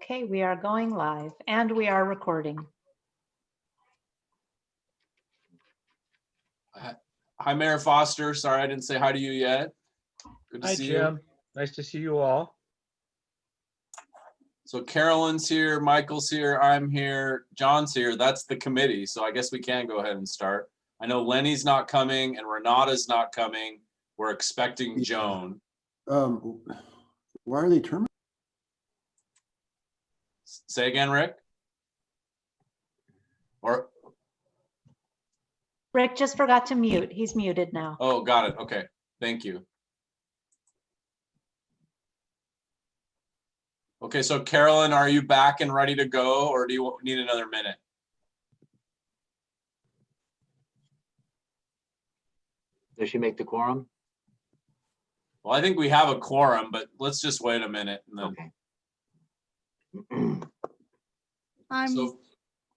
Okay, we are going live and we are recording. Hi, Mayor Foster. Sorry I didn't say hi to you yet. Good to Hi, see Jim. you. Nice to see you all. So Carolyn's here, Michael's here, I'm here, John's here. That's the committee. So I guess we can go ahead and start. I know Lenny's not coming and Renata's not coming. We're expecting Joan. Why are they terminated? Say again, Rick? Or, Rick just forgot to mute. He's muted now. oh, got it. Okay, thank you. Okay, so Carolyn, are you back and ready to go, or do you need another minute? Does she make the quorum? Well, I think we have a quorum, but let's just wait a minute and then. Okay. I'm So,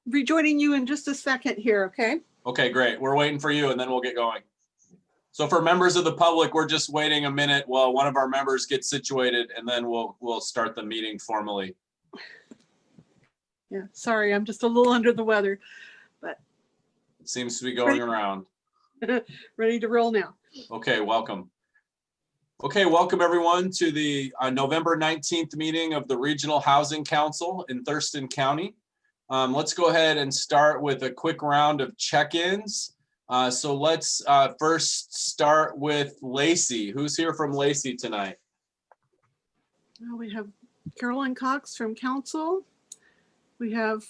rejoining you in just a second here, okay? okay, great. We're waiting for you and then we'll get going. So for members of the public, we're just waiting a minute while one of our members gets situated and then we'll start the meeting formally. Yeah, sorry, I'm just a little under the weather, It seems to be going around. ready to roll now. Okay, welcome. Okay, welcome everyone to the November 19th meeting of the Regional Housing Council in Thurston County. Let's go ahead and start with a quick round of check-ins. So let's first start with Lacey. Who's here from Lacey tonight? We have Carolyn Cox from council. We have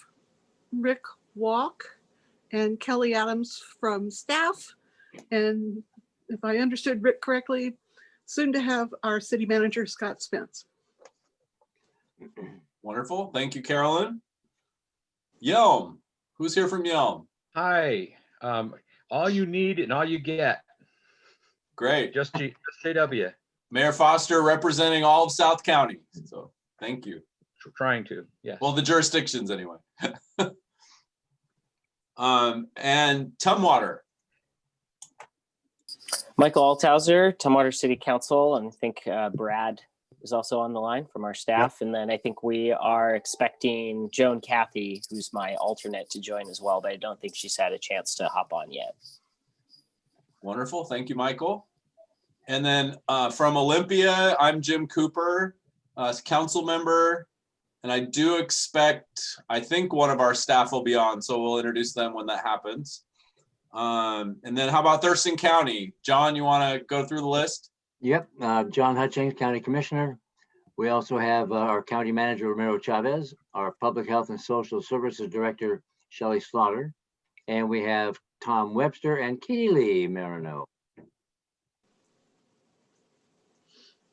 Rick Walk and Kelly Adams from staff. And if I understood Rick correctly, soon to have our city manager, Scott Spence. Wonderful. Thank you, Carolyn. Yelm. Who's here from Yelm? Hi. All you need and all you get. Great. Just JW. Mayor Foster representing all of South County. So thank you. Trying to, yes. Well, the jurisdictions anyway. And Tumwater. Michael Althauser, Tumwater City Council, and I think Brad is also on the line from our staff. Yep. And then I think we are expecting Joan Cathy, who's my alternate, to join as well, but I don't think she's had a chance to hop on yet. Wonderful. Thank you, Michael. And then from Olympia, I'm Jim Cooper, council member. And I do expect, I think one of our staff will be on, so we'll introduce them when that happens. And then how about Thurston County? John, you want to go through the list? Yep, John Hutchings, County Commissioner. We also have our County Manager, Romero Chavez, our Public Health and Social Services Director, Shelley Slaughter, and we have Tom Webster and Keely Marino.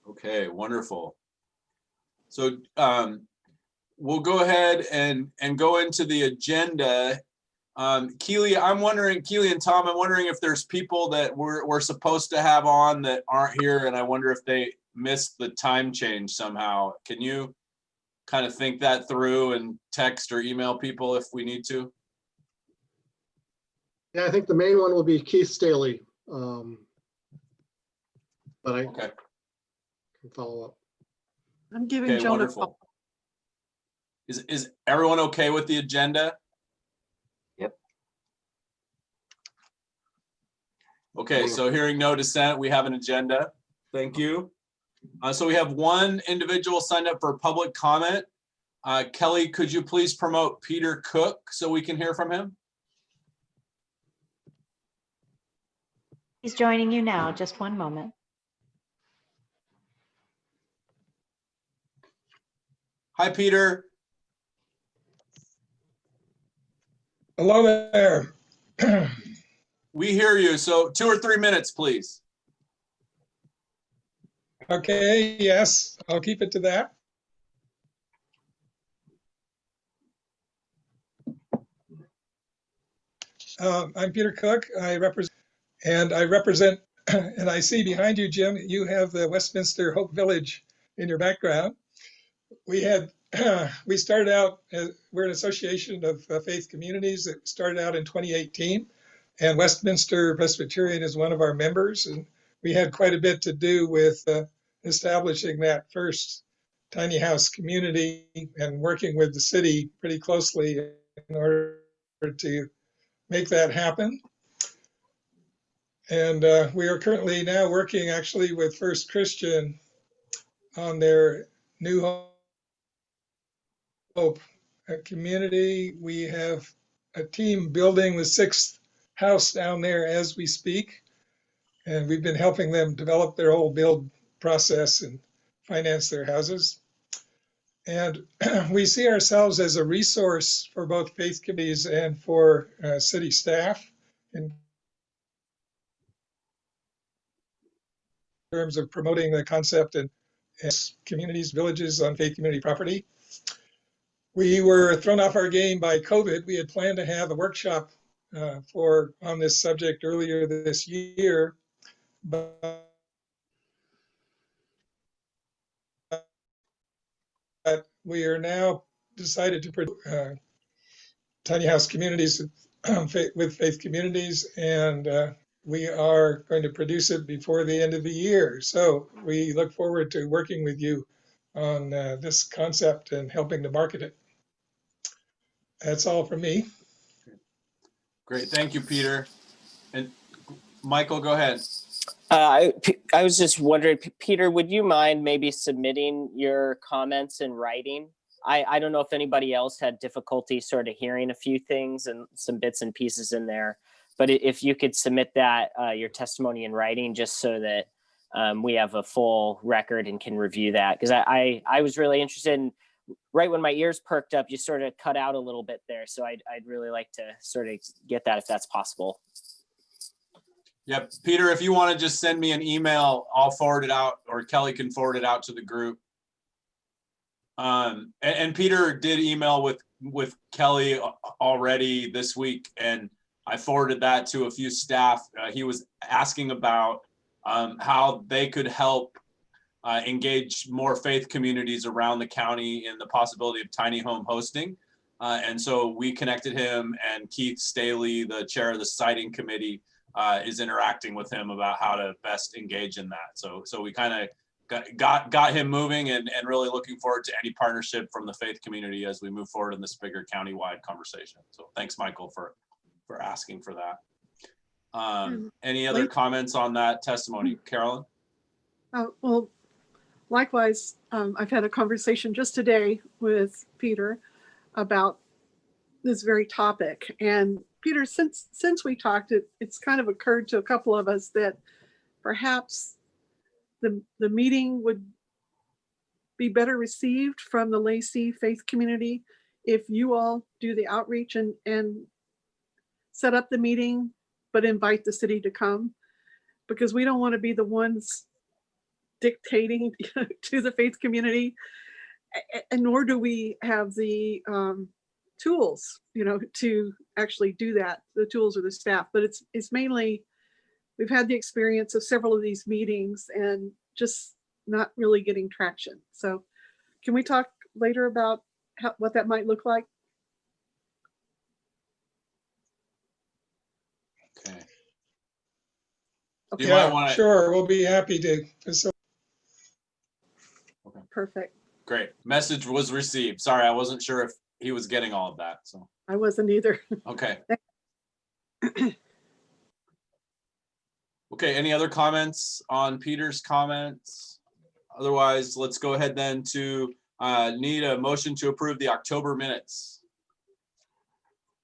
Okay, wonderful. So we'll go ahead and go into the agenda. Keely, Keely and Tom, I'm wondering if there's people that we're supposed to have on that aren't here, and I wonder if they missed the time change somehow. Can you kind of think that through and text or email people if we need to? Yeah, I think the main one will be Keith Staley. But I can follow up. I'm giving Okay, Joan wonderful. a call. Is everyone okay with the agenda? Yep. Okay, so hearing no dissent, we have an agenda. Thank you. So we have one individual signed up for public comment. Kelly, could you please promote Peter Cook so we can hear from him? He's joining you now. Just one moment. Hi, Peter. Hello there. We hear you. So 2 or 3 minutes, please. Okay, yes, I'll keep it to that. I'm Peter Cook. I represent, and I see behind you, Jim, you have the Westminster Hope Village in your background. We started out, we're an association of faith communities that started out in 2018, and Westminster Presbyterian is one of our members, and we had quite a bit to do with establishing that first tiny house community and working with the city pretty closely in order to make that happen. And we are currently now working actually with First Christian on their New Hope community. We have a team building the 6th house down there as we speak. And we've been helping them develop their whole build process and finance their houses. And we see ourselves as a resource for both faith committees and for city staff in terms of promoting the concept and communities, villages on faith community property. We were thrown off our game by COVID. We had planned to have a workshop on this subject earlier this year, but we are now decided to tiny house communities with faith communities, and we are going to produce it before the end of the year. So we look forward to working with you on this concept and helping to market it. That's all from me. Great, thank you, Peter. And Michael, go ahead. I was just wondering, Peter, would you mind maybe submitting your comments in writing? I don't know if anybody else had difficulty sort of hearing a few things and some bits and pieces in there, but if you could submit that, your testimony in writing, just so that we have a full record and can review that. Because I was really interested in, right when my ears perked up, you sort of cut out a little bit there. So I'd really like to sort of get that if that's possible. Yep, Peter, if you want to just send me an email, I'll forward it out, or Kelly can forward it out to the group. And Peter did email with Kelly already this week, and I forwarded that to a few staff. He was asking about how they could help engage more faith communities around the county in the possibility of tiny home hosting. And so we connected him, and Keith Staley, the chair of the siting committee, is interacting with him about how to best engage in that. So we kind of got him moving, and really looking forward to any partnership from the faith community as we move forward in this bigger county-wide conversation. So thanks, Michael, for asking for that. Any other comments on that testimony, Carolyn? Well, likewise, I've had a conversation just today with Peter about this very topic. And Peter, since we talked, it's kind of occurred to a couple of us that perhaps the meeting would be better received from the Lacey faith community if you all do the outreach and set up the meeting, but invite the city to come, because we don't want to be the ones dictating to the faith community, and nor do we have the tools, to actually do that, the tools or the staff. But it's mainly, we've had the experience of several of these meetings and just not really getting traction. So can we talk later about what that might look like? Okay. Yeah, sure, we'll be happy to. Okay. Perfect. Great. Message was received. Sorry, I wasn't sure if he was getting all of that. So I wasn't either. okay. Okay, any other comments on Peter's comments? Otherwise, let's go ahead then to need a motion to approve the October minutes.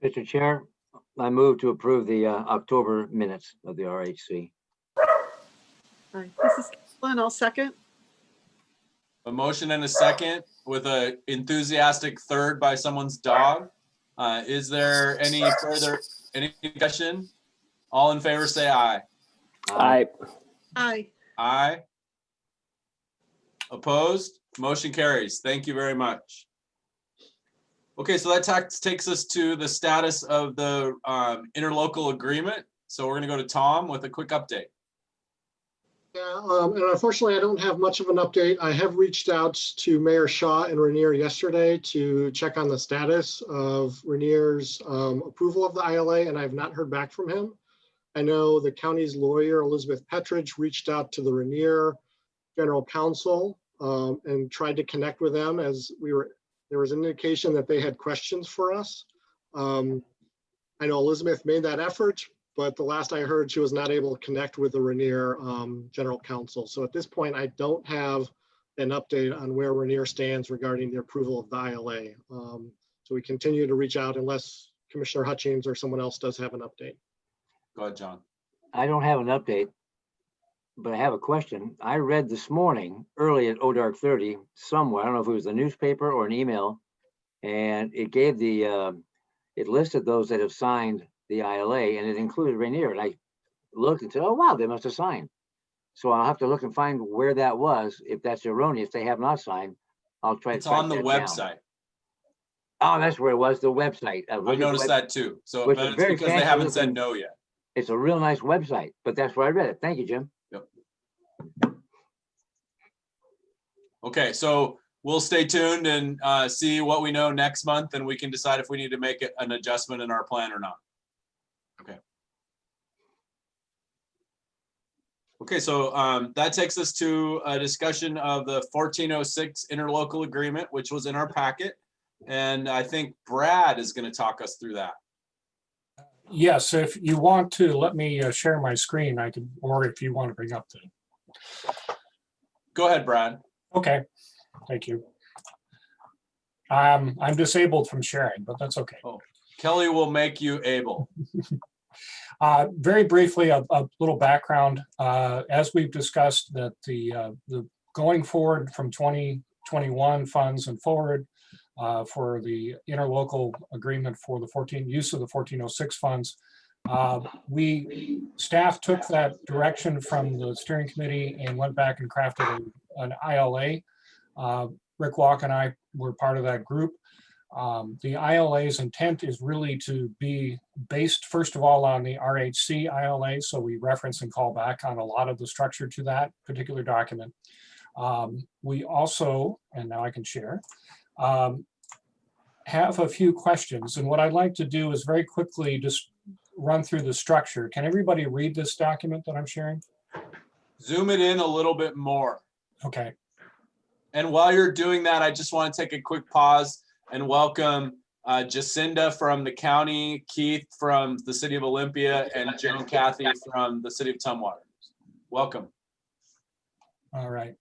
Mr. Chair, I move to approve the October minutes of the RHC. Hi, this is Carolyn. I'll second. A motion and a second with an enthusiastic third by someone's dog. Is there any discussion? All in favor, say aye. Aye. Aye. Aye. Opposed? Motion carries. Thank you very much. Okay, so that takes us to the status of the interlocal agreement. So we're going to go to Tom with a quick update. Yeah, and unfortunately, I don't have much of an update. I have reached out to Mayor Shaw and Rainier yesterday to check on the status of Rainier's approval of the ILA, and I have not heard back from him. I know the county's lawyer, Elizabeth Petridge, reached out to the Rainier General Counsel and tried to connect with them as there was an indication that they had questions for us. I know Elizabeth made that effort, but the last I heard, she was not able to connect with the Rainier General Counsel. So at this point, I don't have an update on where Rainier stands regarding the approval of the ILA. So we continue to reach out unless Commissioner Hutchings or someone else does have an update. Go ahead, John. I don't have an update, but I have a question. I read this morning early at ODark 30 somewhere, I don't know if it was the newspaper or an email, and it gave it listed those that have signed the ILA, and it included Rainier. And I looked and said, oh, wow, they must have signed. So I'll have to look and find where that was. If that's erroneous, they have not signed. I'll try to It's on the track that down. website. Oh, that's where it was, the website. I noticed that too. So Which but is it's very because they fancy haven't said looking. no yet. It's a real nice website, but that's where I read it. Thank you, Jim. Okay, so we'll stay tuned and see what we know next month, and we can decide if we need to make an adjustment in our plan or not. Okay. Okay, so that takes us to a discussion of the 1406 interlocal agreement, which was in our packet. And I think Brad is going to talk us through that. Yes, if you want to let me share my screen, I can, or if you want to bring up the. Go ahead, Brad. Okay, thank you. I'm disabled from sharing, but that's okay. Oh, Kelly will make you able. Very briefly, a little background. As we've discussed, that the going forward from 2021 funds and forward for the interlocal agreement for the use of the 1406 funds, staff took that direction from the steering committee and went back and crafted an ILA. Rick Walk and I were part of that group. The ILA's intent is really to be based, first of all, on the RHC ILA. So we reference and call back on a lot of the structure to that particular document. We also, and now I can share, have a few questions. And what I'd like to do is very quickly just run through the structure. Can everybody read this document that I'm sharing? Zoom it in a little bit more. Okay. And while you're doing that, I just want to take a quick pause and welcome Jacinda from the county, Keith from the city of Olympia, and Joan Cathy from the city of Tumwater. Welcome. All right.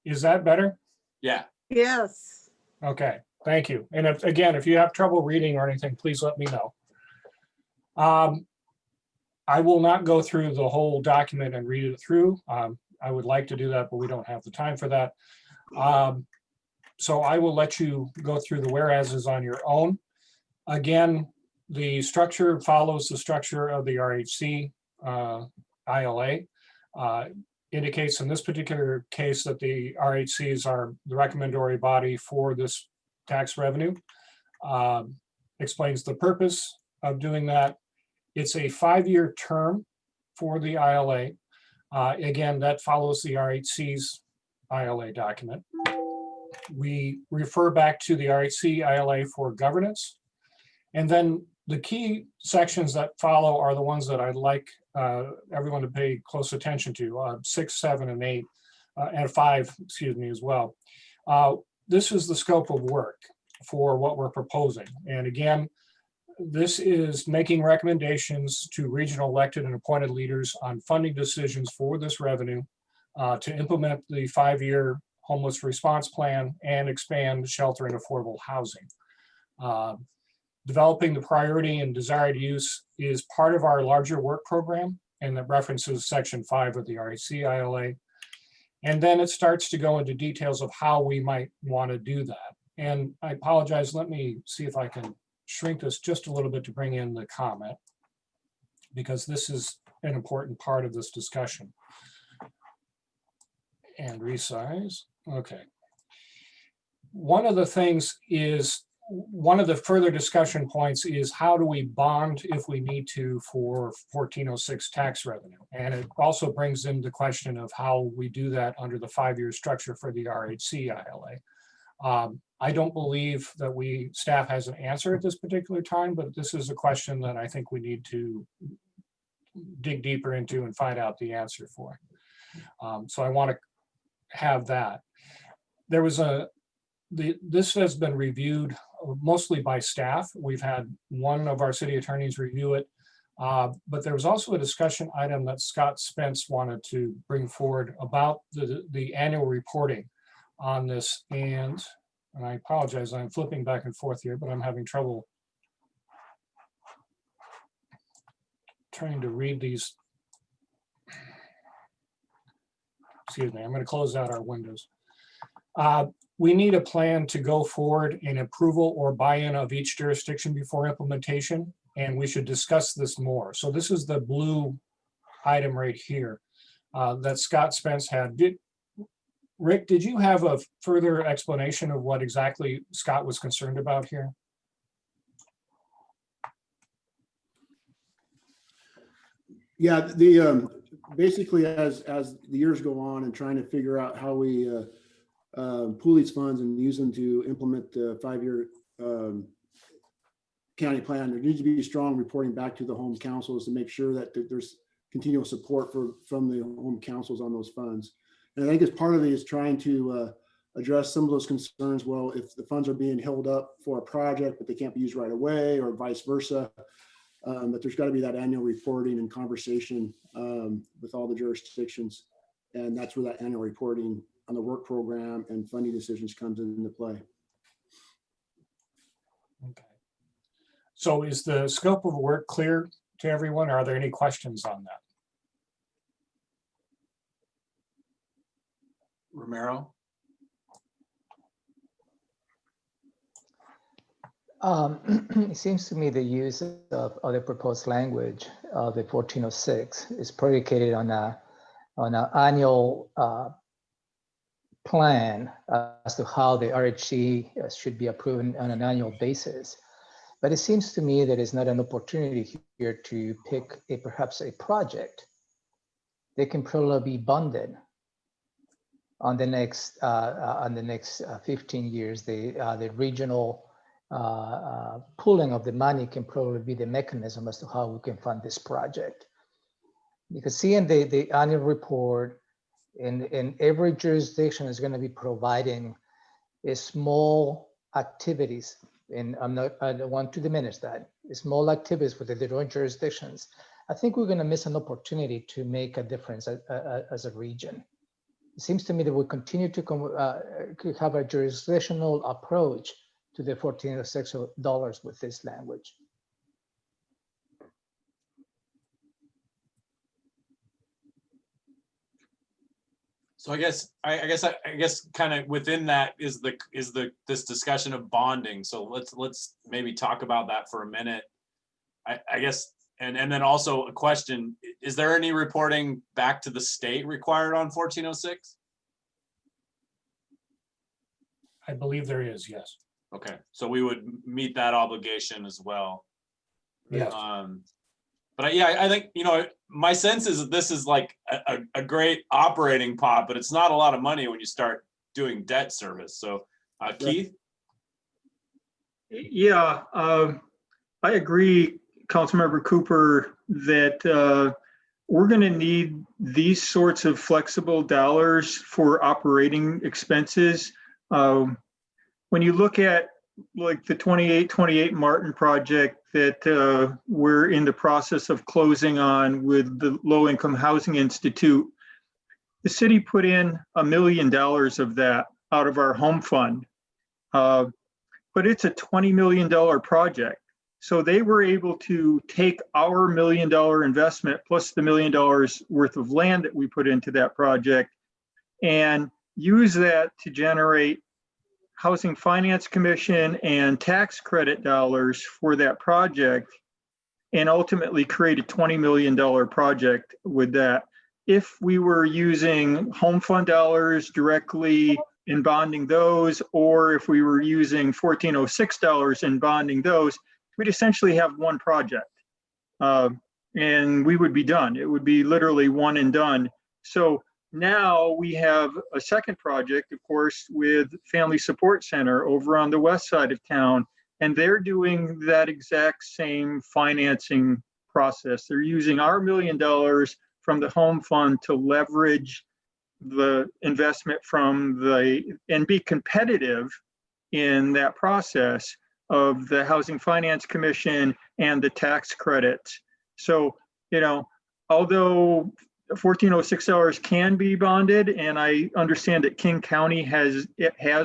Is that better? Yeah. Yes. Okay, thank you. And if you have trouble reading or anything, please let me know. I will not go through the whole document and read it through. I would like to do that, but we don't have the time for that. So I will let you go through the whereases on your own. Again, the structure follows the structure of the RHC ILA. Indicates in this particular case that the RHCs are the recommendatory body for this tax revenue. Explains the purpose of doing that. It's a 5-year term for the ILA. Again, that follows the RHC's ILA document. We refer back to the RHC ILA for governance. And then the key sections that follow are the ones that I'd like everyone to pay close attention to, 6, 7, and 8, and 5, excuse me, as well. This is the scope of work for what we're proposing. And again, this is making recommendations to regional elected and appointed leaders on funding decisions for this revenue to implement the 5-year homeless response plan and expand shelter and affordable housing. Developing the priority and desired use is part of our larger work program, and that references section 5 of the RHC ILA. And then it starts to go into details of how we might want to do that. And I apologize, let me see if I can shrink this just a little bit to bring in the comment, because this is an important part of this discussion. And resize, okay. One of the things is, one of the further discussion points is how do we bond if we need to for 1406 tax revenue? And it also brings in the question of how we do that under the 5-year structure for the RHC ILA. I don't believe that staff has an answer at this particular time, but this is a question that I think we need to dig deeper into and find out the answer for. So I want to have that. there was this has been reviewed mostly by staff. We've had one of our city attorneys review it. But there was also a discussion item that Scott Spence wanted to bring forward about the annual reporting on this. And I apologize, I'm flipping back and forth here, but I'm having trouble trying to read these. Excuse me, I'm going to close out our windows. We need a plan to go forward in approval or buy-in of each jurisdiction before implementation, and we should discuss this more. So this is the blue item right here that Scott Spence had. Rick, did you have a further explanation of what exactly Scott was concerned about here? Yeah, the basically as the years go on and trying to figure out how we pool these funds and use them to implement the 5-year county plan, there needs to be strong reporting back to the home councils to make sure that there's continual support from the home councils on those funds. And I think as part of it is trying to address some of those concerns. Well, if the funds are being held up for a project, but they can't be used right away, or vice versa, but there's got to be that annual reporting and conversation with all the jurisdictions. And that's where that annual reporting on the work program and funding decisions comes into play. Okay. So is the scope of work clear to everyone? Are there any questions on that? Romero? It seems to me the use of other proposed language of the 1406 is predicated on an annual plan as to how the RHC should be approved on an annual basis. But it seems to me that it's not an opportunity here to pick perhaps a project that can probably be bonded on the next 15 years. The regional pooling of the money can probably be the mechanism as to how we can fund this project. Because seeing the annual report in every jurisdiction is going to be providing a small activities, and I don't want to diminish that, small activities for the different jurisdictions. I think we're going to miss an opportunity to make a difference as a region. It seems to me that we continue to have a jurisdictional approach to the $1406 with this language. So I guess kind of within that is this discussion of bonding. So let's maybe talk about that for a minute. I guess, and then also a question, is there any reporting back to the state required on 1406? I believe there is, yes. Okay, so we would meet that obligation as well. Yes. But yeah, I think, my sense is that this is like a great operating pot, but it's not a lot of money when you start doing debt service. So Keith? Yeah, I agree, Councilmember Cooper, that we're going to need these sorts of flexible dollars for operating expenses. When you look at like the 2828 Martin project that we're in the process of closing on with the Low Income Housing Institute, the city put in $1 million of that out of our home fund, but it's a $20 million project. So they were able to take our $1 million investment plus the $1 million worth of land that we put into that project and use that to generate Housing Finance Commission and tax credit dollars for that project, and ultimately create a $20 million project with that. If we were using home fund dollars directly in bonding those, or if we were using 1406 dollars in bonding those, we'd essentially have one project and we would be done. It would be literally one and done. So now we have a second project, of course, with Family Support Center over on the west side of town, and they're doing that exact same financing process. They're using our $1 million from the home fund to leverage the investment from and be competitive in that process of the Housing Finance Commission and the tax credits. So, although 1406 hours can be bonded, and I understand that King County has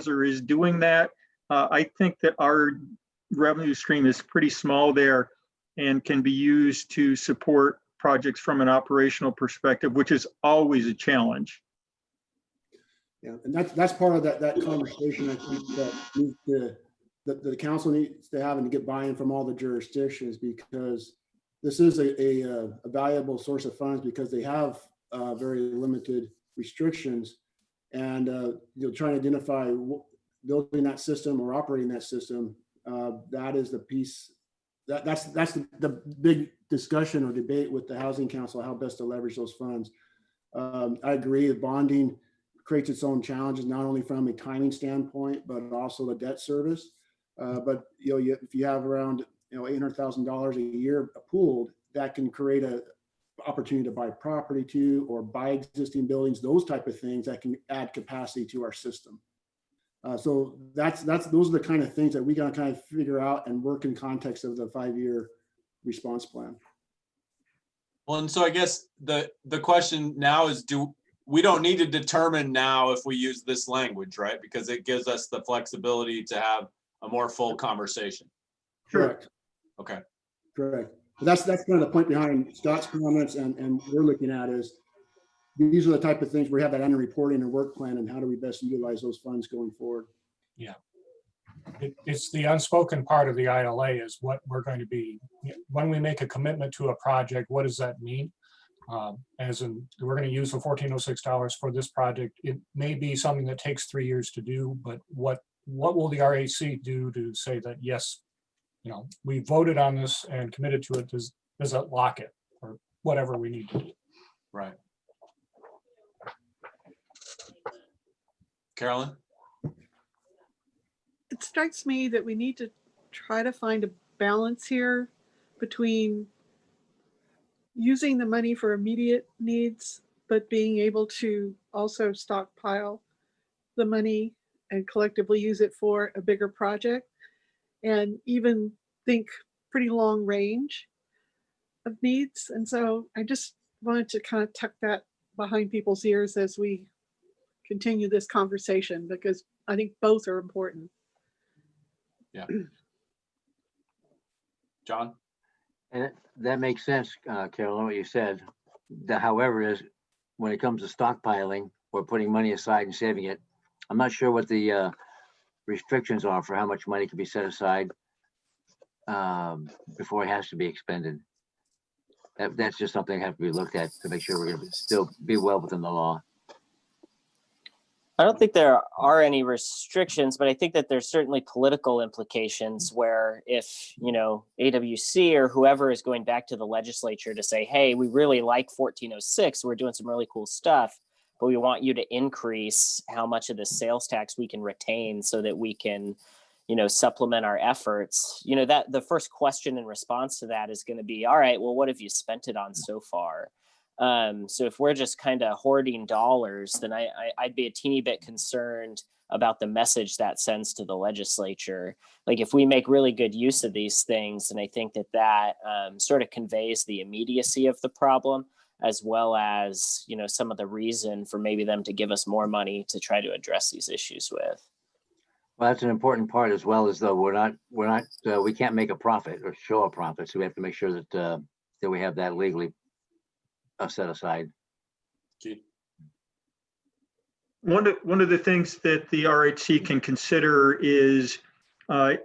or is doing that, I think that our revenue stream is pretty small there and can be used to support projects from an operational perspective, which is always a challenge. Yeah, and that's part of that conversation I think that the council needs to have and to get buy-in from all the jurisdictions, because this is a valuable source of funds because they have very limited restrictions, and trying to identify building that system or operating that system. That is the piece that's the big discussion or debate with the Housing Council, how best to leverage those funds. I agree that bonding creates its own challenges, not only from a timing standpoint, but also the debt service. But if you have around $800,000 a year pooled, that can create a opportunity to buy property to, or buy existing buildings, those type of things that can add capacity to our system. So those are the kind of things that we got to kind of figure out and work in context of the 5-year response plan. Well, and so I guess the question now is, we don't need to determine now if we use this language, right? Because it gives us the flexibility to have a more full conversation. Correct. Okay. Correct. But that's kind of the point behind Scott's comments and we're looking at is these are the type of things we have that annual reporting and work plan, and how do we best utilize those funds going forward? Yeah. It's the unspoken part of the ILA is what we're going to be, when we make a commitment to a project, what does that mean? As in, we're going to use the $1,406 for this project. It may be something that takes 3 years to do, but what will the RAC do to say that, yes, we voted on this and committed to it? Does it lock it, or whatever we need to do? Right. Carolyn? It strikes me that we need to try to find a balance here between using the money for immediate needs, but being able to also stockpile the money and collectively use it for a bigger project, and even think pretty long range of needs. And so I just wanted to kind of tuck that behind people's ears as we continue this conversation, because I think both are important. Yeah. John? And that makes sense, Carolyn, what you said. However, is when it comes to stockpiling or putting money aside and saving it, I'm not sure what the restrictions are for how much money can be set aside before it has to be expended. That's just something that has to be looked at to make sure we're going to still be well within the law. I don't think there are any restrictions, but I think that there's certainly political implications where if, AWC or whoever is going back to the legislature to say, hey, we really like 1406, we're doing some really cool stuff, but we want you to increase how much of the sales tax we can retain so that we can, supplement our efforts. That the first question in response to that is going to be, all right, well, what have you spent it on so far? So if we're just kind of hoarding dollars, then I'd be a teeny bit concerned about the message that sends to the legislature. Like if we make really good use of these things, and I think that sort of conveys the immediacy of the problem, as well as, some of the reason for maybe them to give us more money to try to address these issues with. Well, that's an important part, as well as though we can't make a profit or show a profit. So we have to make sure that we have that legally set aside. One of the things that the RHC can consider is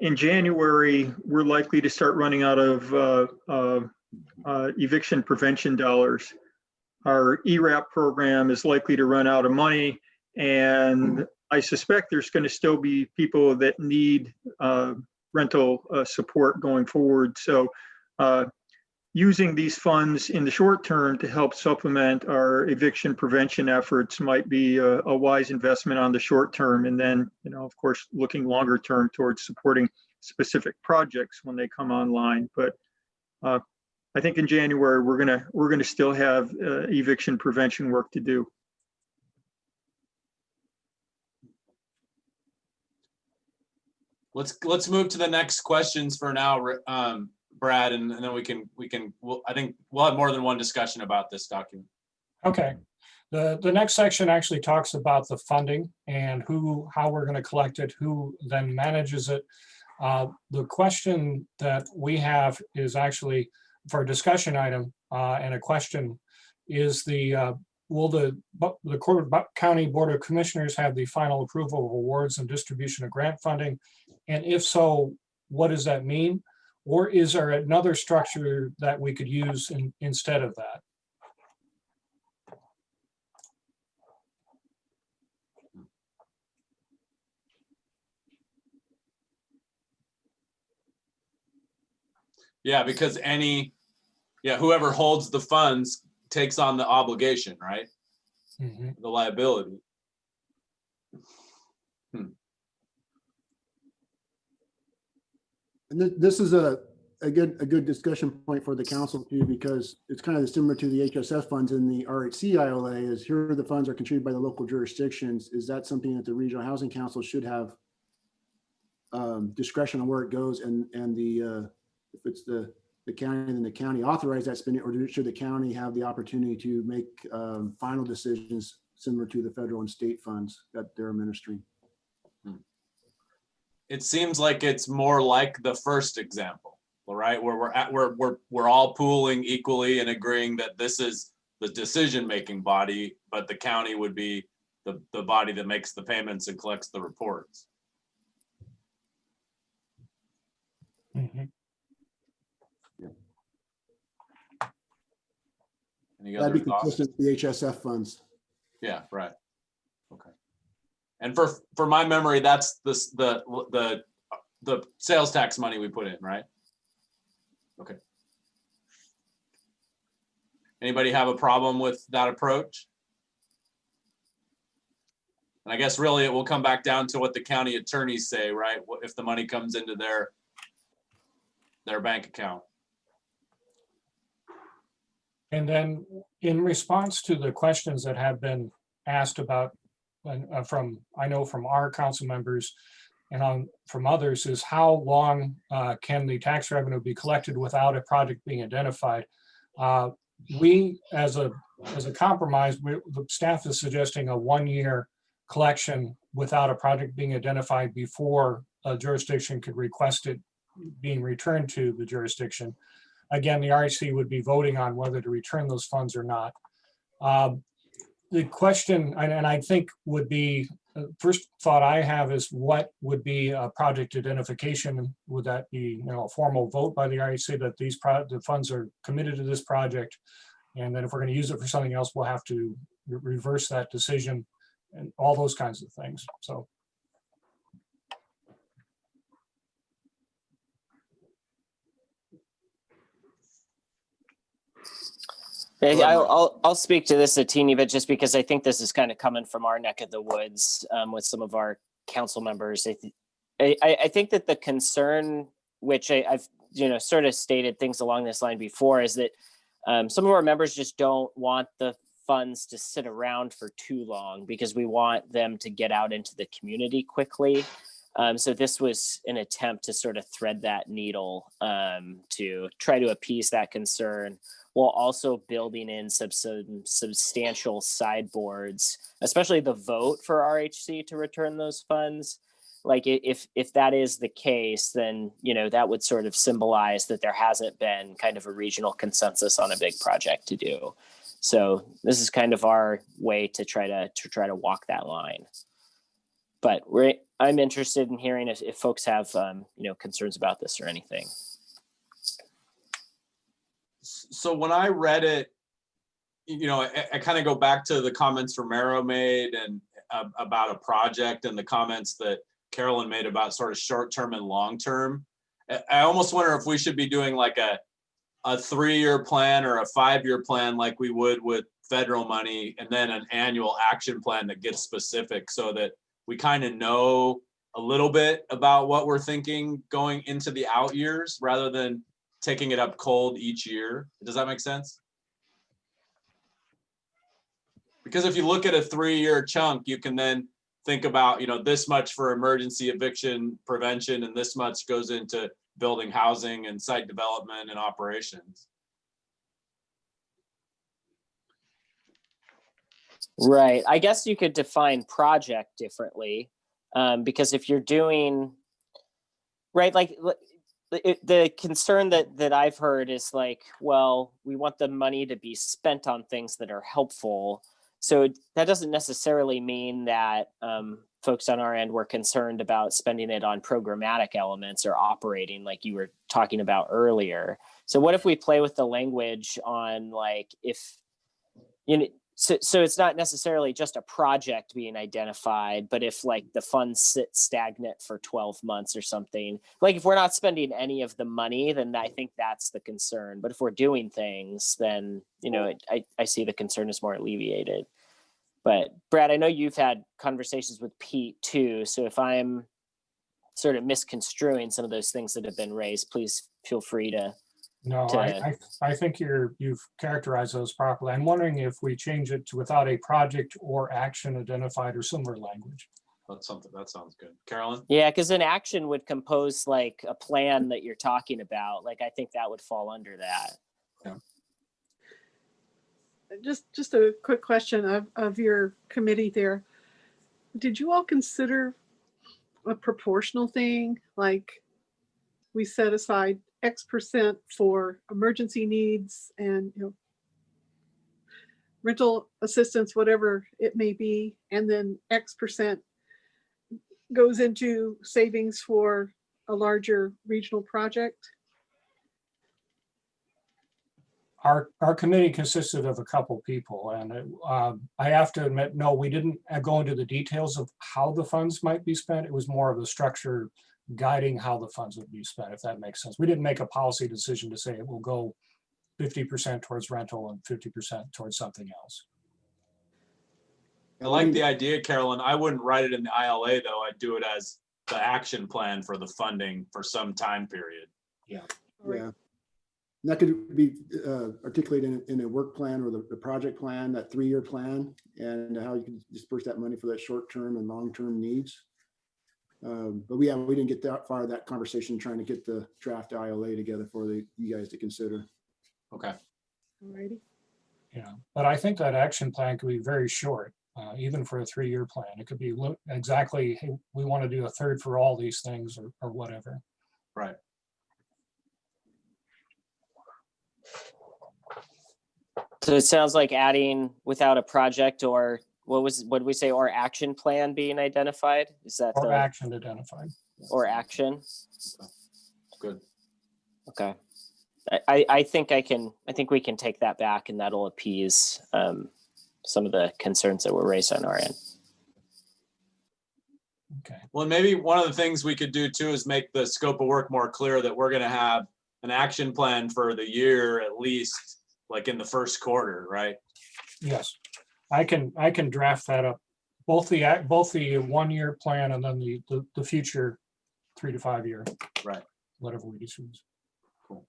in January, we're likely to start running out of eviction prevention dollars. Our ERAP program is likely to run out of money, and I suspect there's going to still be people that need rental support going forward. So using these funds in the short term to help supplement our eviction prevention efforts might be a wise investment on the short term. And then, of course, looking longer term towards supporting specific projects when they come online. But I think in January, we're gonna still have eviction prevention work to do. let's move to the next questions for now, Brad, and then I think we'll have more than one discussion about this document. Okay. The next section actually talks about the funding and how we're going to collect it, who then manages it. The question that we have is actually for a discussion item, and a question is will the County Board of Commissioners have the final approval of awards and distribution of grant funding? And if so, what does that mean? Or is there another structure that we could use instead of that? Yeah, because whoever holds the funds takes on the obligation, right? Mhm. The liability. And this is a good discussion point for the council too, because it's kind of similar to the HSF funds in the RHC ILA. Is here the funds are contributed by the local jurisdictions. Is that something that the Regional Housing Council should have discretion on where it goes, and if it's the county, then the county authorize that spending, or should the county have the opportunity to make final decisions similar to the federal and state funds that they're administering? It seems like it's more like the first example, right? Where we're all pooling equally and agreeing that this is the decision-making body, but the county would be the body that makes the payments and collects the reports. Mhm. Any That'd other be thoughts? consistent with the HSF funds. Yeah, right. Okay. And for my memory, that's the sales tax money we put in, right? Okay. Anybody have a problem with that approach? And I guess really it will come back down to what the county attorneys say, right? If the money comes into their bank account. And then in response to the questions that have been asked about I know from our council members and from others, is how long can the tax revenue be collected without a project being identified? We, as a compromise, the staff is suggesting a 1-year collection without a project being identified before a jurisdiction could request it being returned to the jurisdiction. Again, the RHC would be voting on whether to return those funds or not. The question, and I think would be, first thought I have is what would be a project identification? Would that be a formal vote by the RHC that the funds are committed to this project? And then if we're going to use it for something else, we'll have to reverse that decision and all those kinds of things. So. I'll speak to this a teeny bit, just because I think this is kind of coming from our neck of the woods with some of our council members. I think that the concern, which I've sort of stated things along this line before, is that some of our members just don't want the funds to sit around for too long because we want them to get out into the community quickly. So this was an attempt to sort of thread that needle to try to appease that concern, while also building in some substantial sideboards, especially the vote for RHC to return those funds. Like if that is the case, then that would sort of symbolize that there hasn't been kind of a regional consensus on a big project to do. So this is kind of our way to try to walk that line. But I'm interested in hearing if folks have concerns about this or anything. So when I read it, I kind of go back to the comments Romero made and about a project, and the comments that Carolyn made about sort of short-term and long-term. I almost wonder if we should be doing like a 3-year plan or a 5-year plan like we would with federal money, and then an annual action plan that gets specific, so that we kind of know a little bit about what we're thinking going into the out years, rather than taking it up cold each year. Does that make sense? Because if you look at a 3-year chunk, you can then think about, this much for emergency eviction prevention and this much goes into building housing and site development and operations. Right. I guess you could define project differently, because if you're doing, right, like the concern that I've heard is like, well, we want the money to be spent on things that are helpful. So that doesn't necessarily mean that folks on our end were concerned about spending it on programmatic elements or operating like you were talking about earlier. So what if we play with the language on like, if, so it's not necessarily just a project being identified, but if like the funds sit stagnant for 12 months or something, like if we're not spending any of the money, then I think that's the concern. But if we're doing things, then, I see the concern is more alleviated. But Brad, I know you've had conversations with Pete too. So if I'm sort of misconstruing some of those things that have been raised, please feel free to. No, I think you've characterized those properly. I'm wondering if we change it to without a project or action identified or similar language. That sounds good. Carolyn? Yeah, because an action would compose like a plan that you're talking about. Like, I think that would fall under that. Yeah. Just a quick question of your committee there. Did you all consider a proportional thing? Like we set aside X% for emergency needs and rental assistance, whatever it may be, and then X% goes into savings for a larger regional project? Our committee consisted of a couple people, and I have to admit, no, we didn't go into the details of how the funds might be spent. It was more of a structure guiding how the funds would be spent, if that makes sense. We didn't make a policy decision to say it will go 50% towards rental and 50% towards something else. I like the idea, Carolyn. I wouldn't write it in the ILA though. I'd do it as the action plan for the funding for some time period. Yeah. Yeah. And that could be articulated in a work plan or the project plan, that 3-year plan, and how you can disperse that money for that short-term and long-term needs. But we didn't get that far, that conversation, trying to get the draft ILA together for you guys to consider. Okay. Alrighty. Yeah, but I think that action plan could be very short, even for a 3-year plan. It could be exactly, hey, we want to do a third for all these things or whatever. Right. So it sounds like adding without a project or what did we say, or action plan being identified? Is that or action identified? Or action? Good. Okay. I think we can take that back, and that'll appease some of the concerns that were raised on our end. Okay. Well, maybe one of the things we could do too is make the scope of work more clear, that we're going to have an action plan for the year, at least like in the first quarter, right? Yes, I can draft that up. Both the 1-year plan and then the future 3 to 5 year. Right. Whatever we choose. Cool.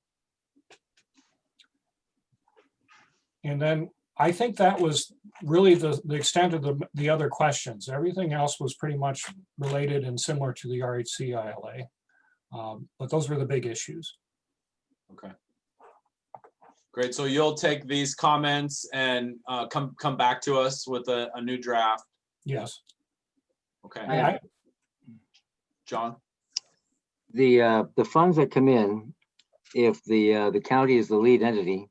And then I think that was really the extent of the other questions. Everything else was pretty much related and similar to the RHC ILA. But those were the big issues. Okay. Great. So you'll take these comments and come back to us with a new draft. Yes. Okay. John? The funds that come in, if the county is the lead entity,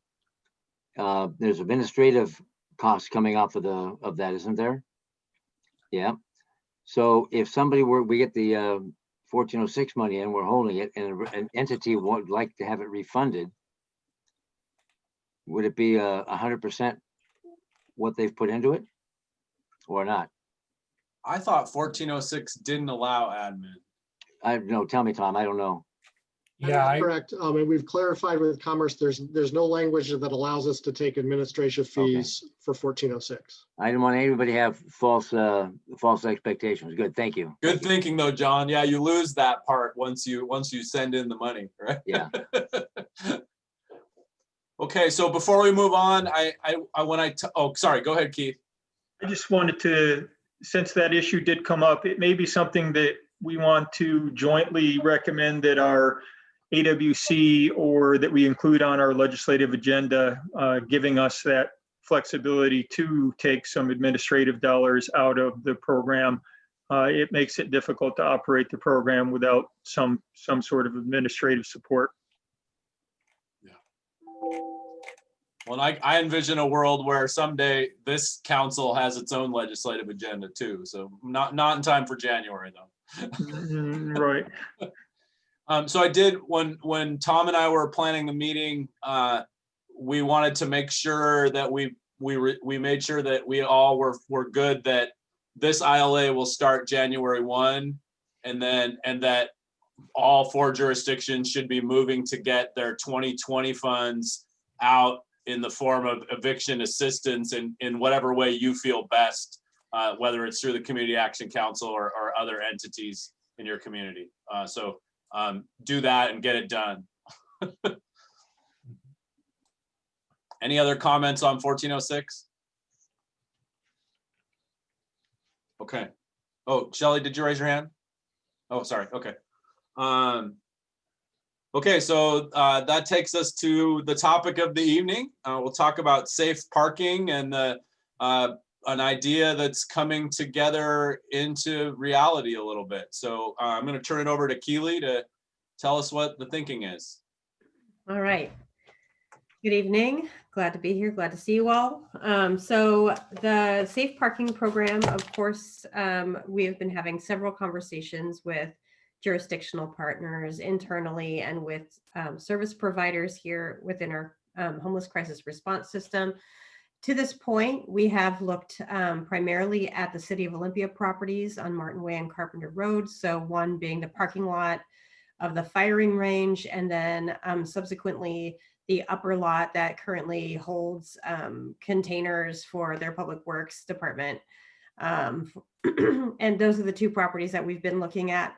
there's administrative costs coming off of that, isn't there? Yeah. So if we get the 1406 money and we're holding it, and an entity would like to have it refunded, would it be 100% what they've put into it or not? I thought 1406 didn't allow admin. I don't know. Tell me, Tom. I don't know. Yeah, Correct. And we've clarified with Commerce, there's no language that allows us to take administration fees for 1406. I didn't want anybody to have false expectations. Good. Thank you. Good thinking though, John. Yeah, you lose that part once you send in the money, right? Yeah. Okay, so before we move on, sorry, go ahead, Keith. I just wanted to since that issue did come up, it may be something that we want to jointly recommend that our AWC or that we include on our legislative agenda, giving us that flexibility to take some administrative dollars out of the program. It makes it difficult to operate the program without some sort of administrative support. Well, I envision a world where someday this council has its own legislative agenda too. So not in time for January though. Right. So I did, when Tom and I were planning the meeting, we wanted to make sure that we made sure that we all were good that this ILA will start January 1, and that all 4 jurisdictions should be moving to get their 2020 funds out in the form of eviction assistance in whatever way you feel best, whether it's through the Community Action Council or other entities in your community. So do that and get it done. Any other comments on 1406? Okay. Oh, Shelley, did you raise your hand? Oh, sorry. Okay. Okay, so that takes us to the topic of the evening. We'll talk about safe parking and an idea that's coming together into reality a little bit. So I'm going to turn it over to Keely to tell us what the thinking is. All right. Good evening. Glad to be here. Glad to see you all. So the safe parking program, of course, we have been having several conversations with jurisdictional partners internally and with service providers here within our homeless crisis response system. To this point, we have looked primarily at the City of Olympia properties on Martin Way and Carpenter Road. So one being the parking lot of the firing range, and then subsequently the upper lot that currently holds containers for their public works department. And those are the 2 properties that we've been looking at.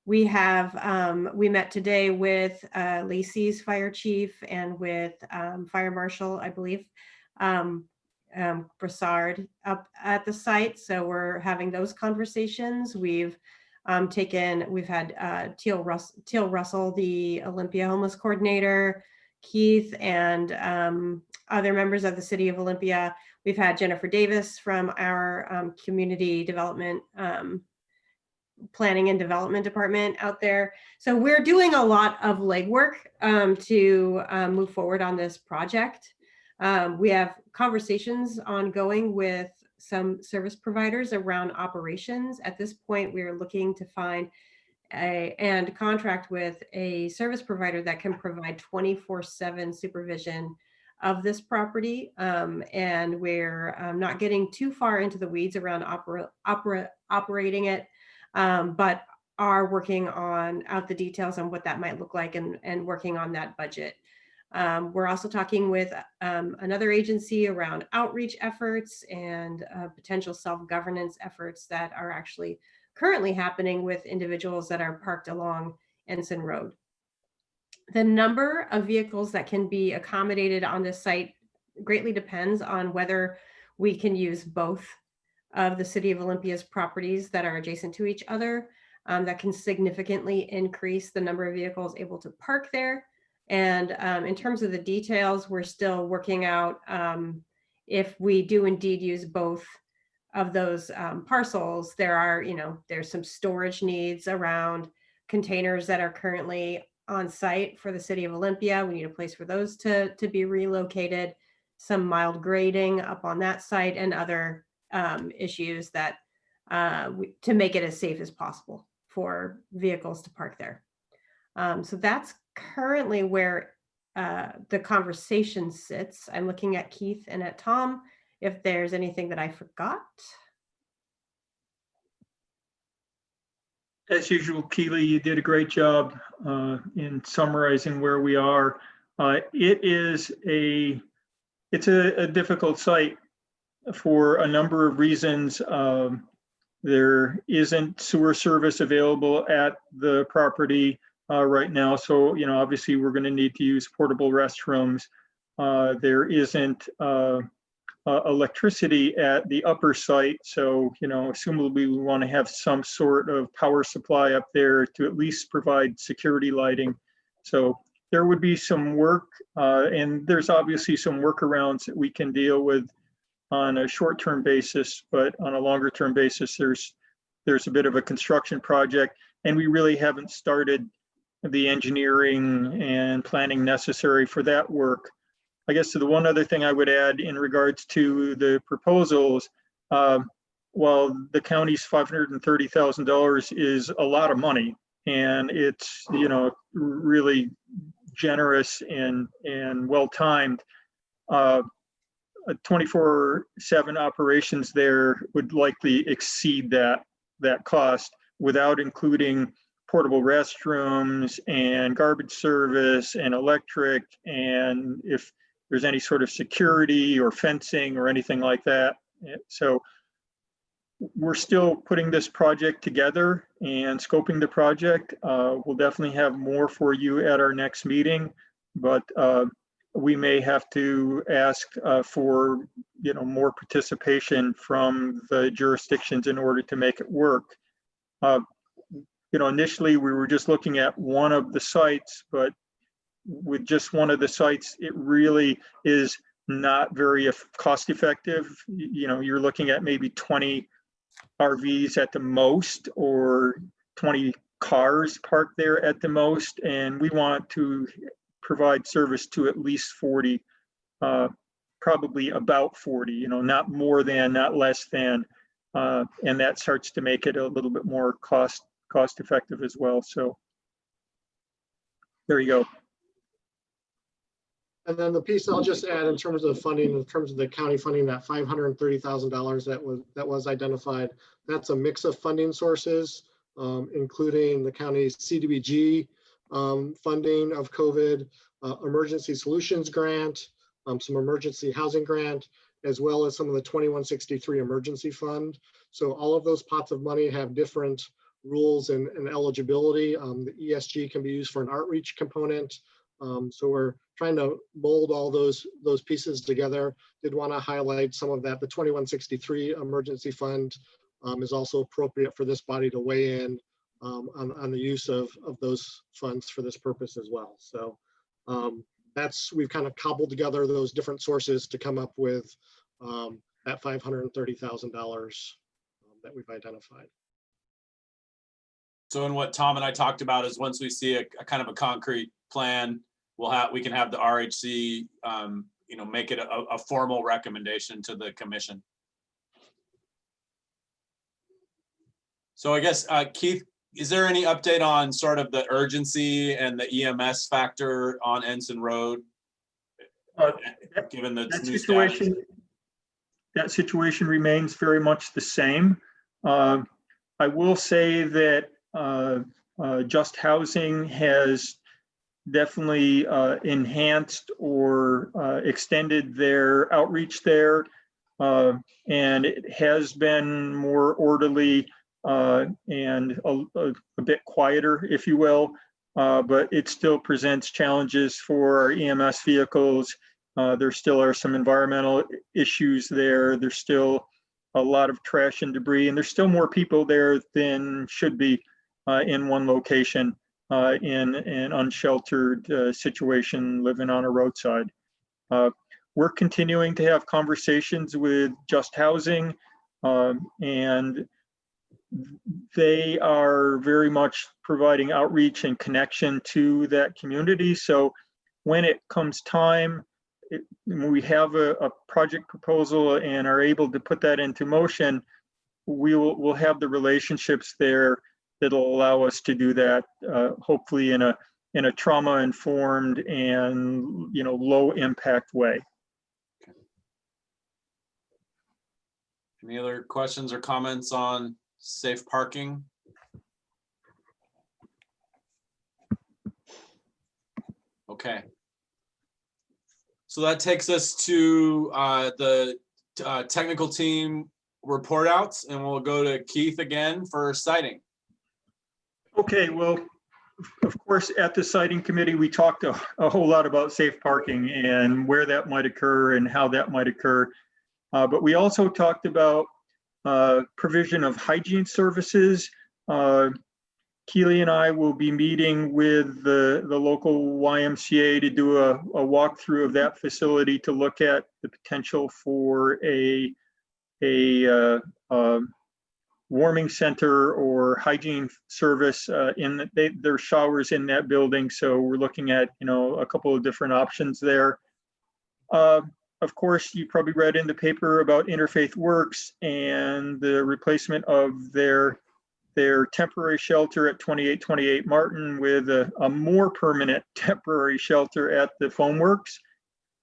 We have, we met today with Lacey's fire chief and with fire marshal, I believe, Broussard up at the site. So we're having those conversations. We've had Teal Russell, the Olympia homeless coordinator, Keith, and other members of the City of Olympia. We've had Jennifer Davis from our community development planning and development department out there. So we're doing a lot of legwork to move forward on this project. We have conversations ongoing with some service providers around operations. At this point, we are looking to find and contract with a service provider that can provide 24/7 supervision of this property. And we're not getting too far into the weeds around operating it, but are working out the details on what that might look like and working on that budget. We're also talking with another agency around outreach efforts and potential self-governance efforts that are actually currently happening with individuals that are parked along Ensign Road. The number of vehicles that can be accommodated on this site greatly depends on whether we can use both of the City of Olympia's properties that are adjacent to each other. That can significantly increase the number of vehicles able to park there. And in terms of the details, we're still working out if we do indeed use both of those parcels. There's some storage needs around containers that are currently on site for the City of Olympia. We need a place for those to be relocated, some mild grading up on that site, and other issues that to make it as safe as possible for vehicles to park there. So that's currently where the conversation sits. I'm looking at Keith and at Tom if there's anything that I forgot. As usual, Keely, you did a great job in summarizing where we are. It's a difficult site for a number of reasons. There isn't sewer service available at the property right now. So, obviously we're going to need to use portable restrooms. There isn't electricity at the upper site. So, assumably we want to have some sort of power supply up there to at least provide security lighting. So there would be some work, and there's obviously some workarounds that we can deal with on a short-term basis, but on a longer-term basis, there's a bit of a construction project, and we really haven't started the engineering and planning necessary for that work. I guess the one other thing I would add in regards to the proposals, while the county's $530,000 is a lot of money, and it's really generous and well-timed, 24/7 operations there would likely exceed that cost without including portable restrooms and garbage service and electric, and if there's any sort of security or fencing or anything like that. So we're still putting this project together and scoping the project. We'll definitely have more for you at our next meeting, but we may have to ask for more participation from the jurisdictions in order to make it work. Initially we were just looking at one of the sites, but with just one of the sites, it really is not very cost effective. You're looking at maybe 20 RVs at the most, or 20 cars parked there at the most, and we want to provide service to at least 40, probably about 40, not more than, not less than, and that starts to make it a little bit more cost effective as well. So there you go. And then the piece I'll just add in terms of funding, in terms of the county funding, that $530,000 that was identified, that's a mix of funding sources, including the county's CDBG funding of COVID, emergency solutions grant, some emergency housing grant, as well as some of the 2163 emergency fund. So all of those pots of money have different rules and eligibility. The ESG can be used for an outreach component. So we're trying to mold all those pieces together. Did want to highlight some of that. The 2163 emergency fund is also appropriate for this body to weigh in on the use of those funds for this purpose as well. So we've kind of cobbled together those different sources to come up with that $530,000 that we've identified. So, and what Tom and I talked about is once we see a kind of a concrete plan, we can have the RHC, make it a formal recommendation to the commission. So I guess, Keith, is there any update on sort of the urgency and the EMS factor on Ensign Road? Given the that situation remains very much the same. I will say that Just Housing has definitely enhanced or extended their outreach there, and it has been more orderly and a bit quieter, if you will, but it still presents challenges for our EMS vehicles. There still are some environmental issues there. There's still a lot of trash and debris, and there's still more people there than should be in one location in an unsheltered situation living on a roadside. We're continuing to have conversations with Just Housing, and they are very much providing outreach and connection to that community. So when it comes time, when we have a project proposal and are able to put that into motion, we'll have the relationships there that'll allow us to do that, hopefully in a trauma-informed and low impact way. Any other questions or comments on safe parking? Okay. So that takes us to the technical team report outs, and we'll go to Keith again for citing. Okay, well, of course, at the citing committee, we talked a whole lot about safe parking and where that might occur and how that might occur. But we also talked about provision of hygiene services. Keely and I will be meeting with the local YMCA to do a walkthrough of that facility to look at the potential for a warming center or hygiene service in their showers in that building. So we're looking at, a couple of different options there. Of course, you probably read in the paper about Interfaith Works and the replacement of their temporary shelter at 2828 Martin with a more permanent temporary shelter at the Foam Works.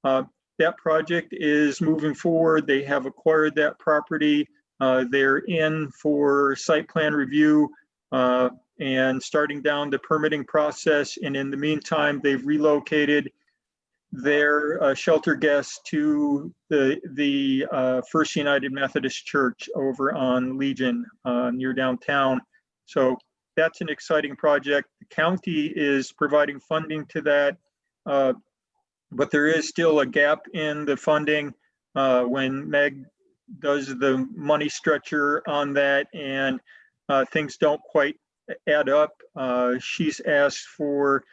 That project is moving forward. They have acquired that property. They're in for site plan review and starting down the permitting process. And in the meantime, they've relocated their shelter guests to the First United Methodist Church over on Legion near downtown. So that's an exciting project. The county is providing funding to that, but there is still a gap in the funding when Meg does the money stretcher on that and things don't quite add up. She's asked for